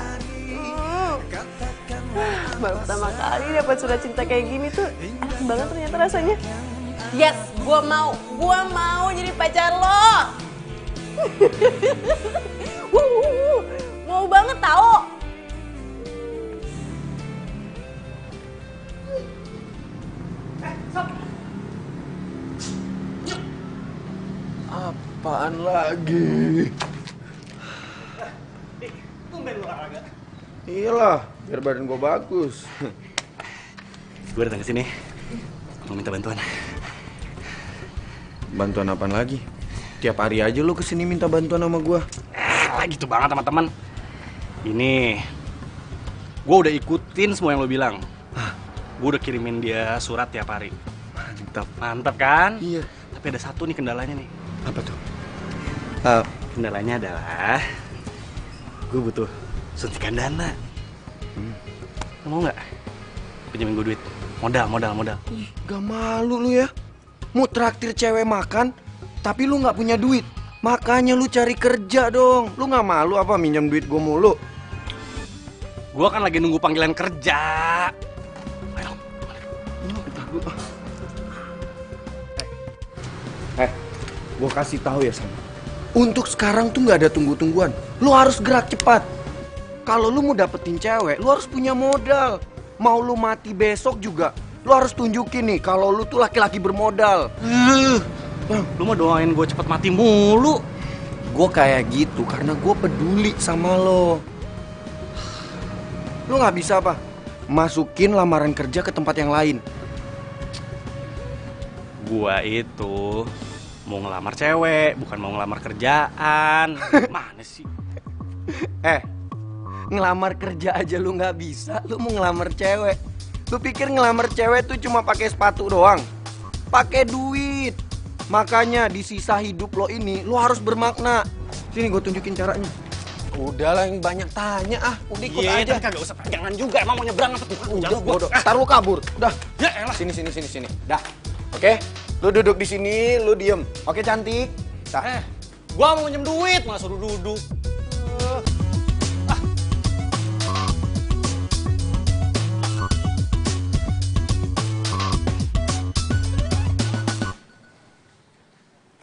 Baru pertama kali dapat surat cinta kayak gini tuh enak banget ternyata rasanya. Yes, gua mau jadi pacar lo. Mau banget tau. Apaan lagi? Tumben lu olahraga. Iyalah, biar badan gue bagus. Gue datang ke sini mau minta bantuan. Bantuan apaan lagi? Tiap hari aja lu kesini minta bantuan sama gue. Gitu banget teman-teman. Ini gue udah ikutin semua yang lo bilang. Gue udah kirimin dia surat tiap hari. Mantap kan? Iya. Tapi ada satu nih kendalanya nih. Apa tuh? Kendalanya adalah gue butuh suntikan dana. Lo mau nggak pinjemin gue duit? Modal. Ih, gak malu lu ya? Mau traktir cewek makan, tapi lu nggak punya duit. Makanya lu cari kerja dong. Lu nggak malu apa minjem duit gue mulu? Gue kan lagi nunggu panggilan kerja. Ayo. Gue kasih tahu ya sama. Untuk sekarang tuh nggak ada tunggu-tungguan. Lu harus gerak cepat. Kalau lu mau dapetin cewek, lu harus punya modal. Mau lu mati besok juga, lu harus tunjukin nih kalau lu tuh laki-laki bermodal. Lu mau doain gue cepet mati mulu. Gue kayak gitu karena gue peduli sama lo. Lu nggak bisa apa? Masukin lamaran kerja ke tempat yang lain. Gua itu mau ngelamar cewek, bukan mau ngelamar kerjaan. Mana sih? Ngelamar kerja aja lu nggak bisa, lu mau ngelamar cewek. Lu pikir ngelamar cewek tuh cuma pakai sepatu doang? Pakai duit. Makanya di sisa hidup lo ini, lo harus bermakna. Sini gue tunjukin caranya. Udahlah yang banyak tanya udah ikut aja. Kagak usah pegangan juga, emang mau nyebrang apa tuh? Udah bodoh. Ntar lu kabur. Udah. Ya elah. Sini. Dah. Oke? Lu duduk di sini, lu diem. Oke, cantik. Dah. Gua mau minjem duit, malah suruh duduk.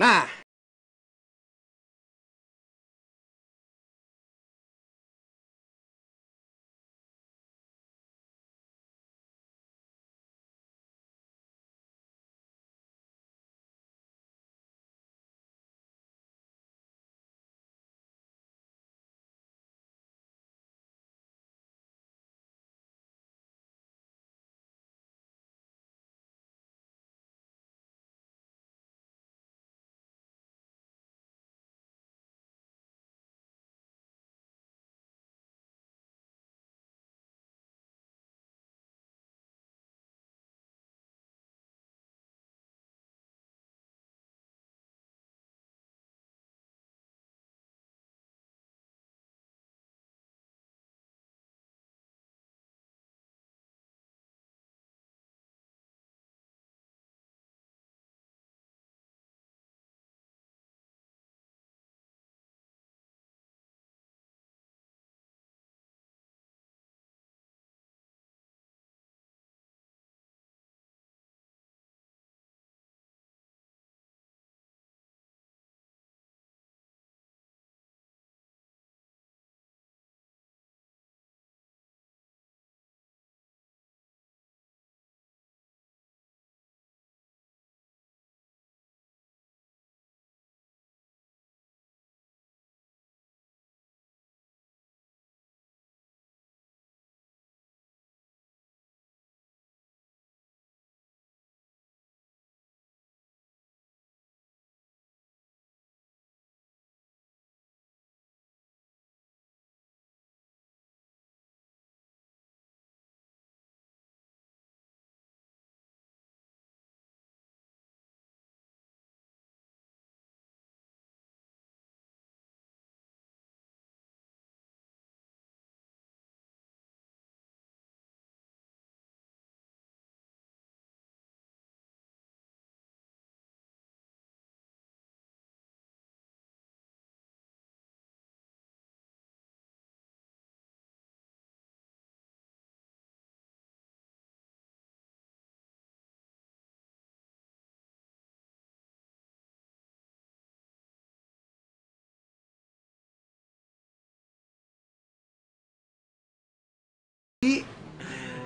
Nah.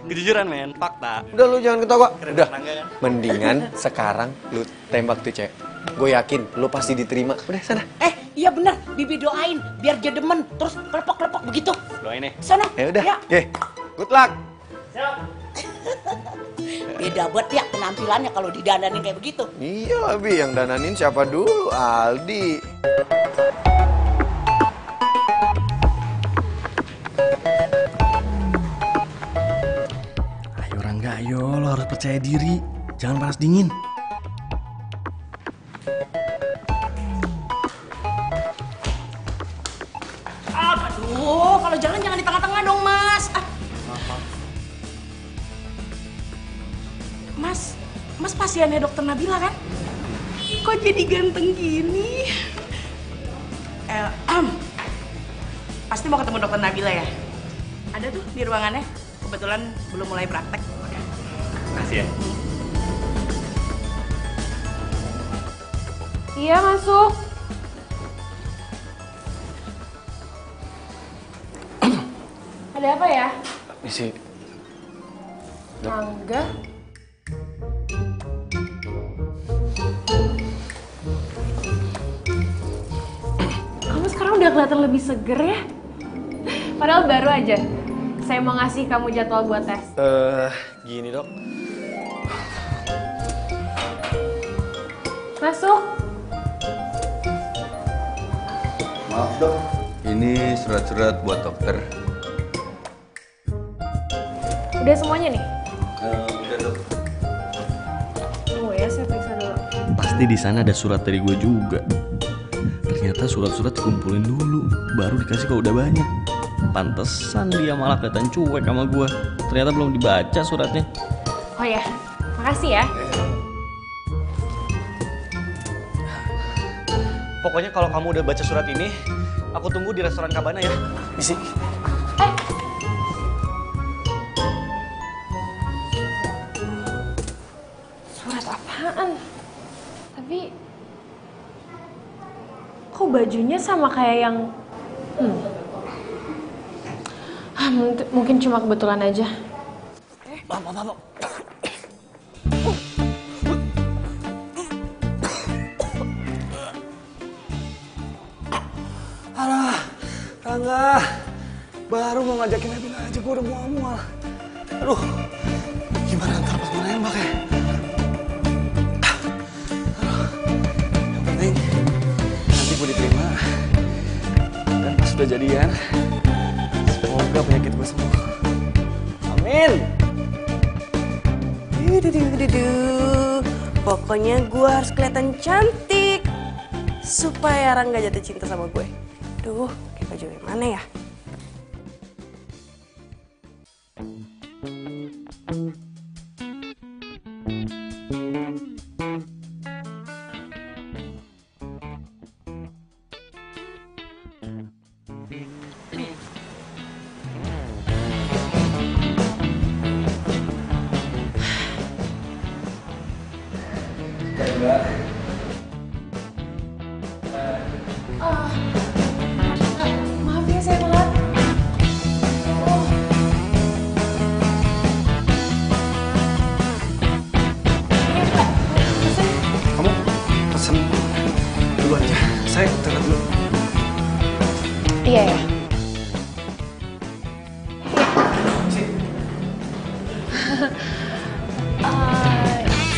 Kejujuran men, fakta. Udah lu jangan ketawa. Keren Udah. Rangga kan? Mendingan sekarang lu tembak tuh cewek. Gue yakin lu pasti diterima. Udah sana. Iya bener, Bibi doain biar dia demen, terus kelepok-kelepok begitu. Doain nih. Sana. Ya udah. Ya. Good luck. Beda banget ya penampilannya kalau didandanin kayak begitu. Iya, Bi, yang dananin siapa dulu? Aldi. Ayo Rangga, ayo lo harus percaya diri. Jangan panas dingin. Aduh, kalau jalan jangan di tengah-tengah dong, Mas. Mas pasiennya dokter Nabila kan? Kok jadi ganteng gini? Pasti mau ketemu dokter Nabila ya? Ada tuh di ruangannya. Kebetulan belum mulai praktek. Makasih ya. Iya, masuk. Ada apa ya? Misi. Angga? Kamu sekarang udah kelihatan lebih seger ya? Padahal baru aja. Saya mau ngasih kamu jadwal buat tes. Gini dok. Masuk. Maaf dok, ini surat-surat buat dokter. Udah semuanya nih? Udah dok. Tunggu ya, saya periksa dulu. Pasti di sana ada surat dari gue juga. Ternyata surat-surat dikumpulin dulu, baru dikasih kalau udah banyak. Pantesan dia malah kelihatan cuek sama gue. Ternyata belum dibaca suratnya. Oh ya, makasih ya. Pokoknya kalau kamu udah baca surat ini, aku tunggu di restoran Cabana ya. Misi. Surat apaan? Tapi kok bajunya sama kayak yang mungkin cuma kebetulan aja. Alah, Rangga, baru mau ngajakin Nabila aja gue udah mual-mual. Aduh, gimana ntar pas gue nembak ya? Aduh, yang penting nanti gue diterima. Dan pas udah jadian, semoga penyakit gue sembuh. Amin. Pokoknya gue harus kelihatan cantik supaya Rangga jatuh cinta sama gue. Duh, pakai baju yang mana ya? Maaf ya, saya telat. Kamu pesen dulu aja. Saya telat dulu. Iya ya.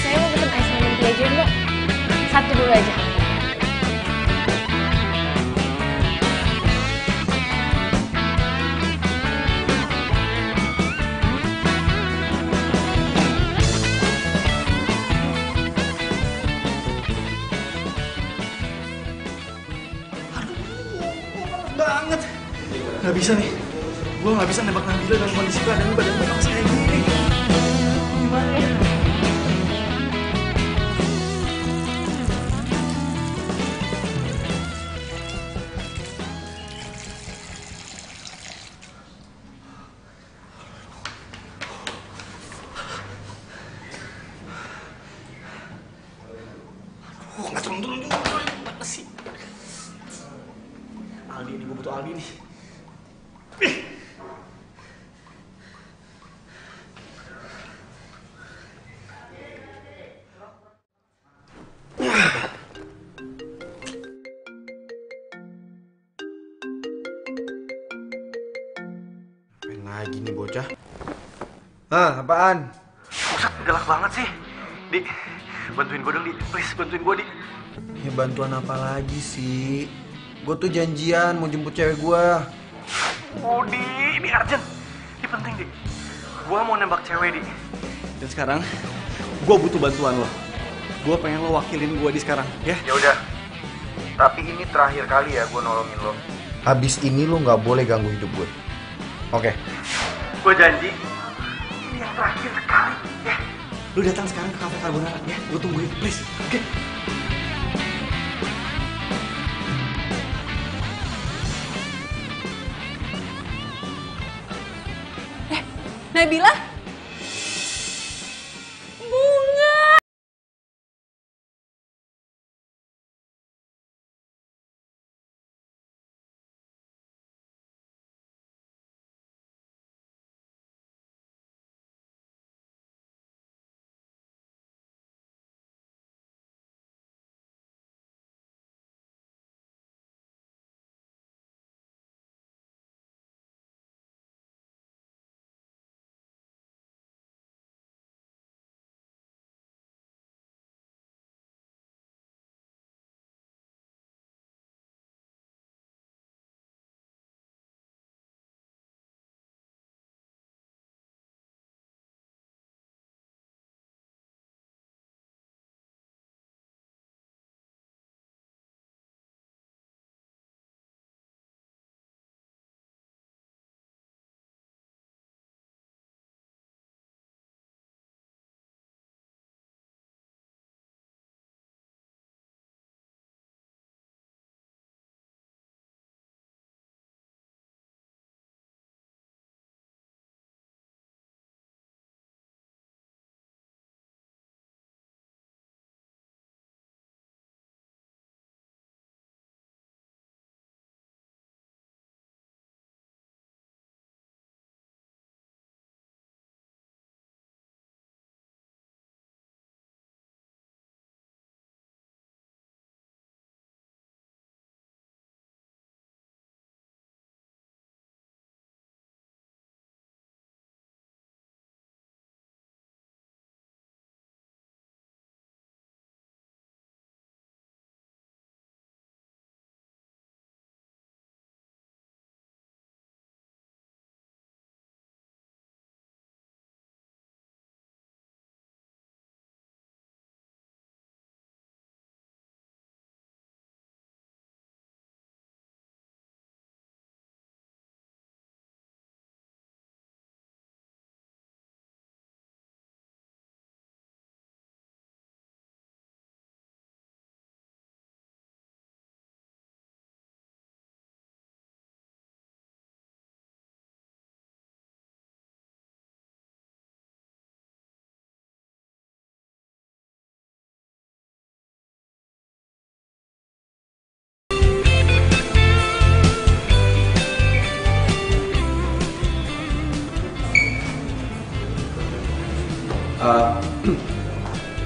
Saya mau pesen ice lemon tea aja Mbak. Satu dulu aja. Banget. Gak bisa nih. Gue gak bisa nembak Nabila dalam kondisi badan panas kayak gini. Gimana ya? Gak turun-turun juga. Gimana sih? Aldi nih, gue butuh Aldi nih. Ngapain lagi nih bocah? Apaan? Buset, galak banget sih. Di, bantuin gue dong, Di. Please, bantuin gue, Di. Ya bantuan apa lagi sih? Gue tuh janjian mau jemput cewek gue. Oh, Di, ini urgent. Ini penting, Di. Gue mau nembak cewek, Di. Dan sekarang, gue butuh bantuan lo. Gue pengen lo wakilin gue di sekarang, ya? Ya udah. Tapi ini terakhir kali ya gue nolongin lo. Habis ini lo nggak boleh ganggu hidup gue. Oke. Gue janji. Ini yang terakhir kali, ya. Lo datang sekarang ke Cafe Carbonara, ya? Gue tungguin, please. Oke? Nabila? Bunga!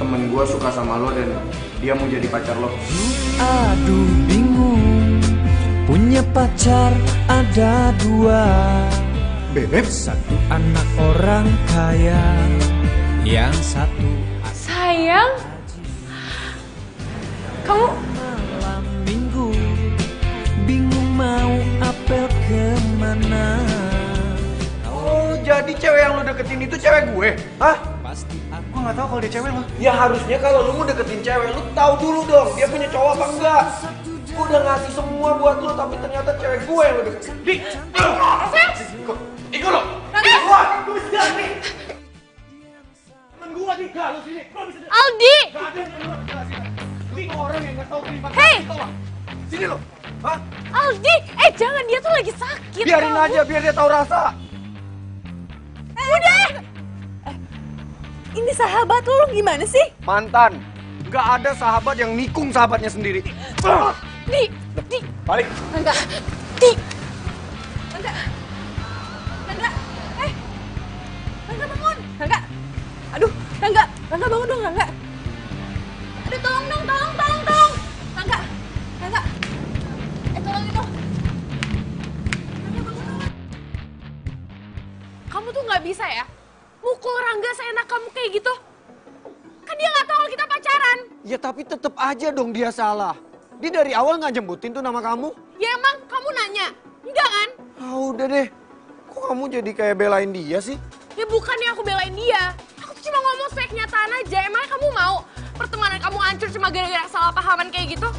Temen gue suka sama lo dan dia mau jadi pacar lo. Aduh bingung, punya pacar ada dua. Bebek? Satu anak orang kaya, yang satu Sayang, kamu malam minggu, bingung mau apel kemana. Oh, jadi cewek yang lo deketin itu cewek gue? Hah? Pasti aku Gue gak tau kalau dia cewek lo. Ya harusnya kalau lu mau deketin cewek, lu tahu dulu dong dia punya cowok apa enggak. Gue udah ngasih semua buat lu, tapi ternyata cewek gue yang lu deketin. Ikut lo. Wah, gue bisa jalan nih. Temen gue nih, gak lu sini. Aldi! Gak ada yang lu ini orang yang gak tahu terima Hei! kasih. Sini lo. Hah? Aldi! Jangan, dia tuh lagi sakit. Biarin kamu. aja, biar dia tahu rasa. Udah! Ini sahabat lu gimana sih? Mantan. Gak ada sahabat yang nikung sahabatnya sendiri. Di! Balik. Rangga! Di! Rangga! Rangga bangun! Rangga! Aduh, Rangga bangun dong, Rangga! Aduh, tolong dong! Rangga! Tolong itu! Rangga bangun dong! Kamu tuh nggak bisa ya? Mukul Rangga seenak kamu kayak gitu. Kan dia nggak tahu kita pacaran. Ya tapi tetep aja dong dia salah. Dia dari awal nggak jemputin tuh nama kamu. Ya emang kamu nanya? Enggak kan? Ah udah deh. Kok kamu jadi kayak belain dia sih? Ya bukannya aku belain dia. Aku tuh cuma ngomong sesuai kenyataan aja. Emangnya kamu mau pertemanan kamu hancur cuma gara-gara salah pahaman kayak gitu?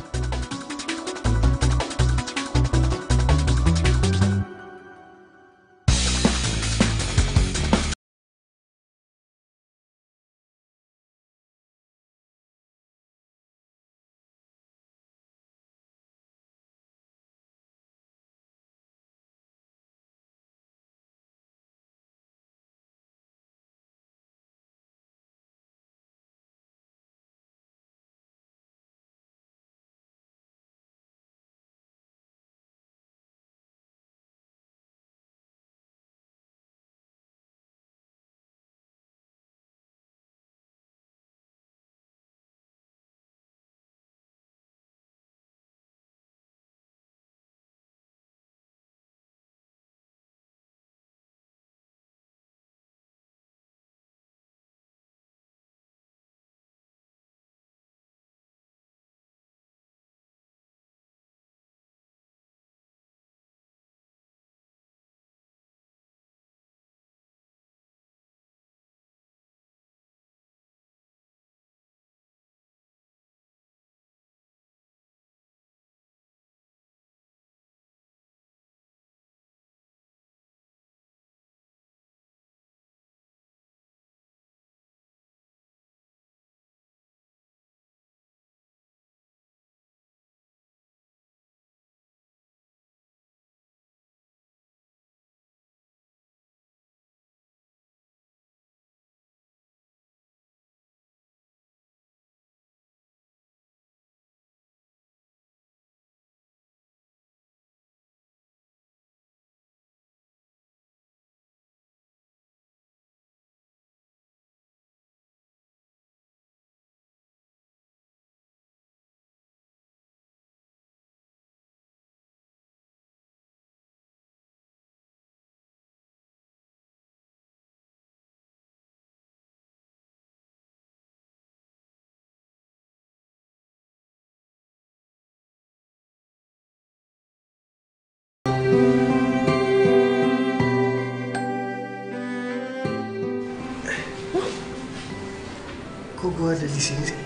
Kok gue ada di sini sih?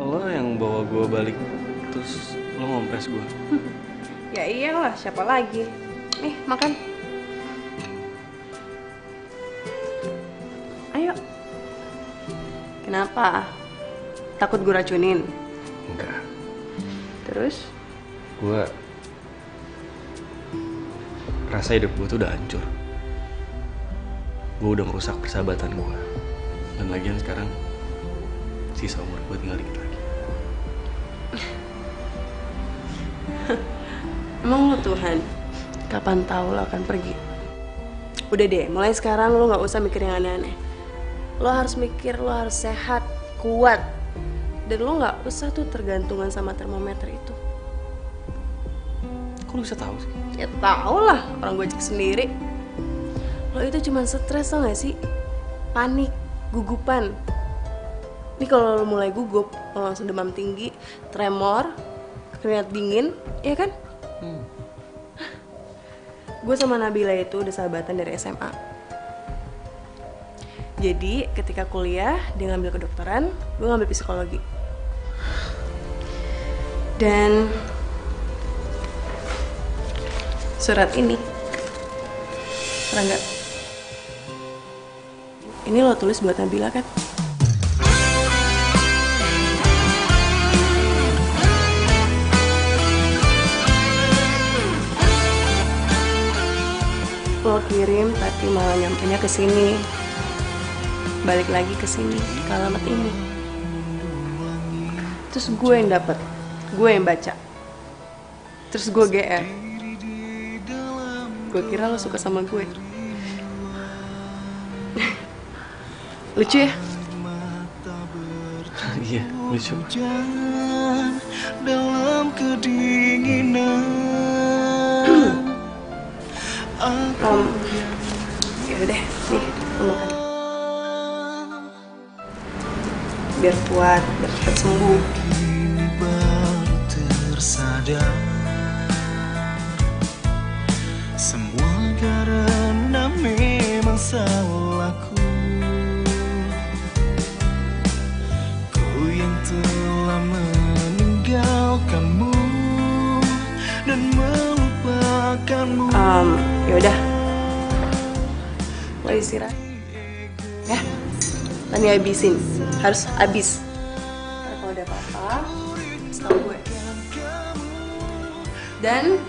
Lo yang bawa gue balik, terus lo ngompres gue. Ya iyalah, siapa lagi? Nih, makan. Ayo. Kenapa? Takut gue racunin? Enggak. Terus? Gue rasa hidup gue tuh udah hancur. Gue udah merusak persahabatan gue. Dan lagian sekarang sisa umur gue tinggal dikit lagi. Emang lo Tuhan, kapan tahu lo akan pergi? Udah deh, mulai sekarang lo gak usah mikir yang aneh-aneh. Lo harus mikir, lo harus sehat, kuat. Dan lo gak usah tuh tergantungan sama termometer itu. Kok lo bisa tahu sih? Ya tau lah, orang gue cek sendiri. Lo itu cuma stres tau gak sih? Panik, gugupan. Ini kalau lo mulai gugup, lo langsung demam tinggi, tremor, keringat dingin, ya kan? Gue sama Nabila itu udah sahabatan dari SMA. Jadi ketika kuliah, dia ngambil kedokteran, gue ngambil psikologi. Dan surat ini, Rangga, ini lo tulis buat Nabila kan? Lo kirim tapi malah nyampenya ke sini. Balik lagi ke sini, ke alamat ini. Terus gue yang dapet, gue yang baca. Terus gue GR. Gue kira lo suka sama gue. Lucu ya? Iya, lucu. Dalam kedinginan. Yaudah deh, nih, lo makan. Biar kuat, biar cepat sembuh. Kini baru tersadar Semua karena memang salahku. Ku yang telah meninggalkanmu dan melupakanmu. Yaudah, lo istirahat ya, nanti habisin, harus habis. Kalau ada apa-apa, kasih tau gue. Dan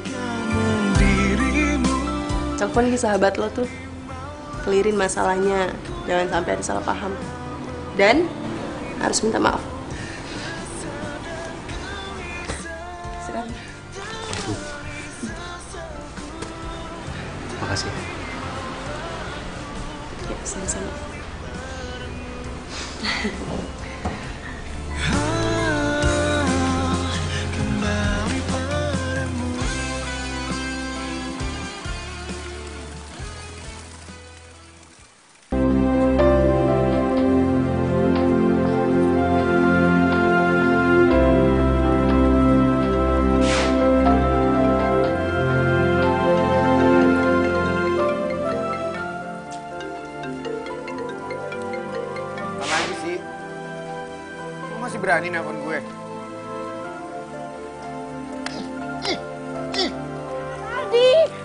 telepon ke sahabat lo tuh, clearin masalahnya, jangan sampai ada salah paham. Dan harus minta maaf. Istirahat. Makasih. Ya, sama-sama. Berani nelfon gue.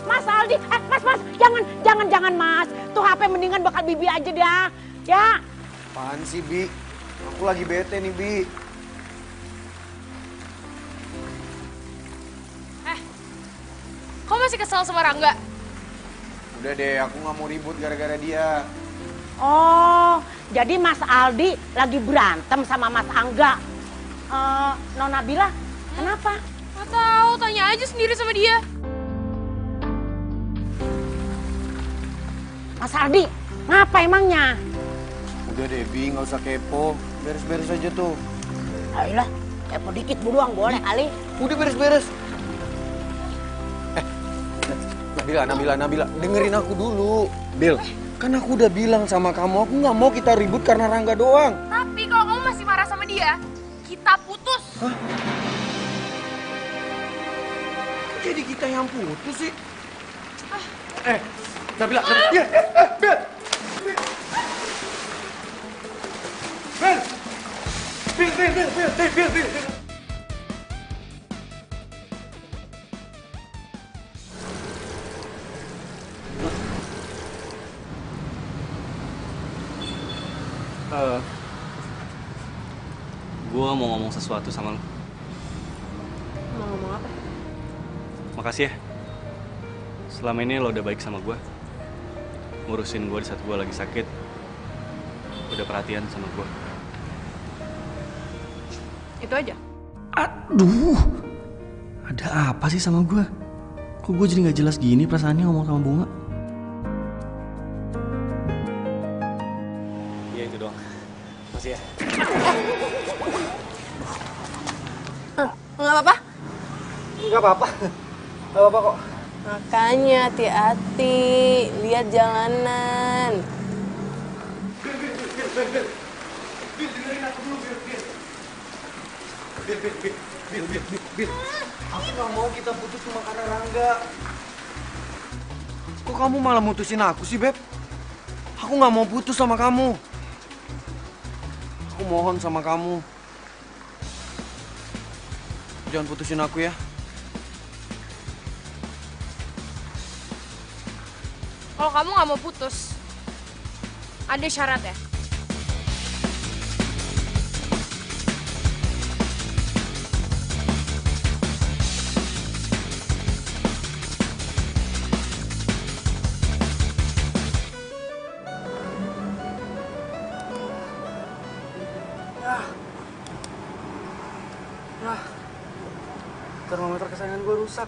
Mas Aldi, mas, jangan mas. Tuh HP mendingan bakal Bibi aja dah, ya. Apaan sih, Bi? Aku lagi bete nih, Bi. Kok masih kesel sama Rangga? Udah deh, aku nggak mau ribut gara-gara dia. Oh, jadi Mas Aldi lagi berantem sama Mas Angga. Nona Bila, kenapa? Gak tahu, tanya aja sendiri sama dia. Mas Aldi, ngapa emangnya? Udah deh, Bi, nggak usah kepo. Beres-beres aja tuh. Ayolah, kepo dikit doang boleh kali. Udah beres-beres. Nabila, dengerin aku dulu. Bil, kan aku udah bilang sama kamu, aku nggak mau kita ribut karena Rangga doang. Tapi kalau kamu masih marah sama dia, kita putus. Hah? Kok jadi kita yang putus sih? Nabila, Bil. Gue mau ngomong sesuatu sama lo. Mau ngomong apa? Makasih ya. Selama ini lo udah baik sama gue. Ngurusin gue di saat gue lagi sakit. Udah perhatian sama gue. Itu aja. Aduh, ada apa sih sama gue? Kok gue jadi nggak jelas gini perasaannya ngomong sama Bunga? Iya itu doang. Makasih ya. Nggak apa-apa? Nggak apa-apa kok. Makanya hati-hati, lihat jalanan. Bil. Aku nggak mau kita putus cuma karena Rangga. Kok kamu malah mutusin aku sih, Beb? Aku nggak mau putus sama kamu. Aku mohon sama kamu. Jangan putusin aku ya. Kalau kamu nggak mau putus, ada syarat ya? Termometer kesayangan gue rusak.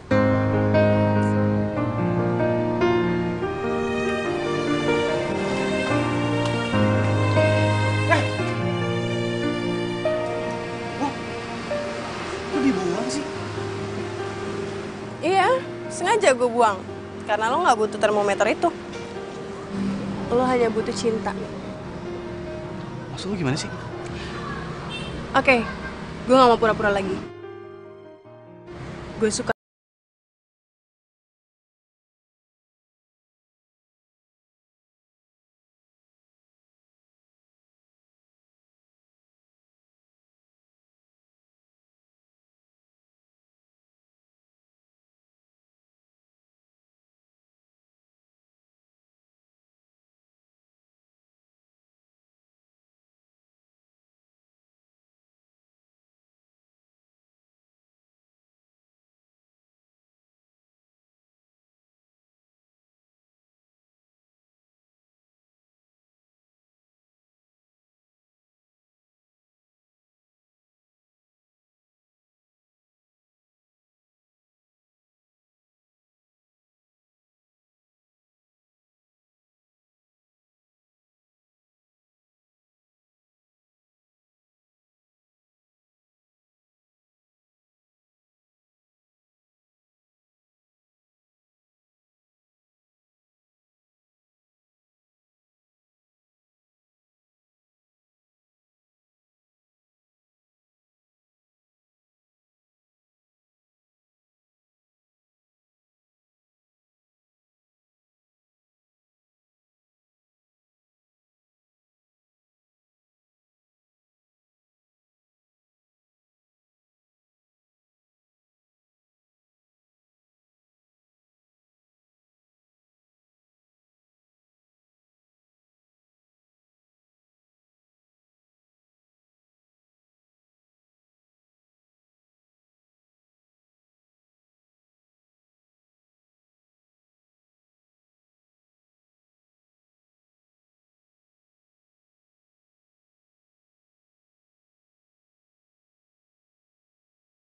Kok dibuang sih? Iya, sengaja gue buang. Karena lo nggak butuh termometer itu. Lo hanya butuh cinta. Maksud lo gimana sih? Oke, gue nggak mau pura-pura lagi. Gue suka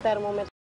termometer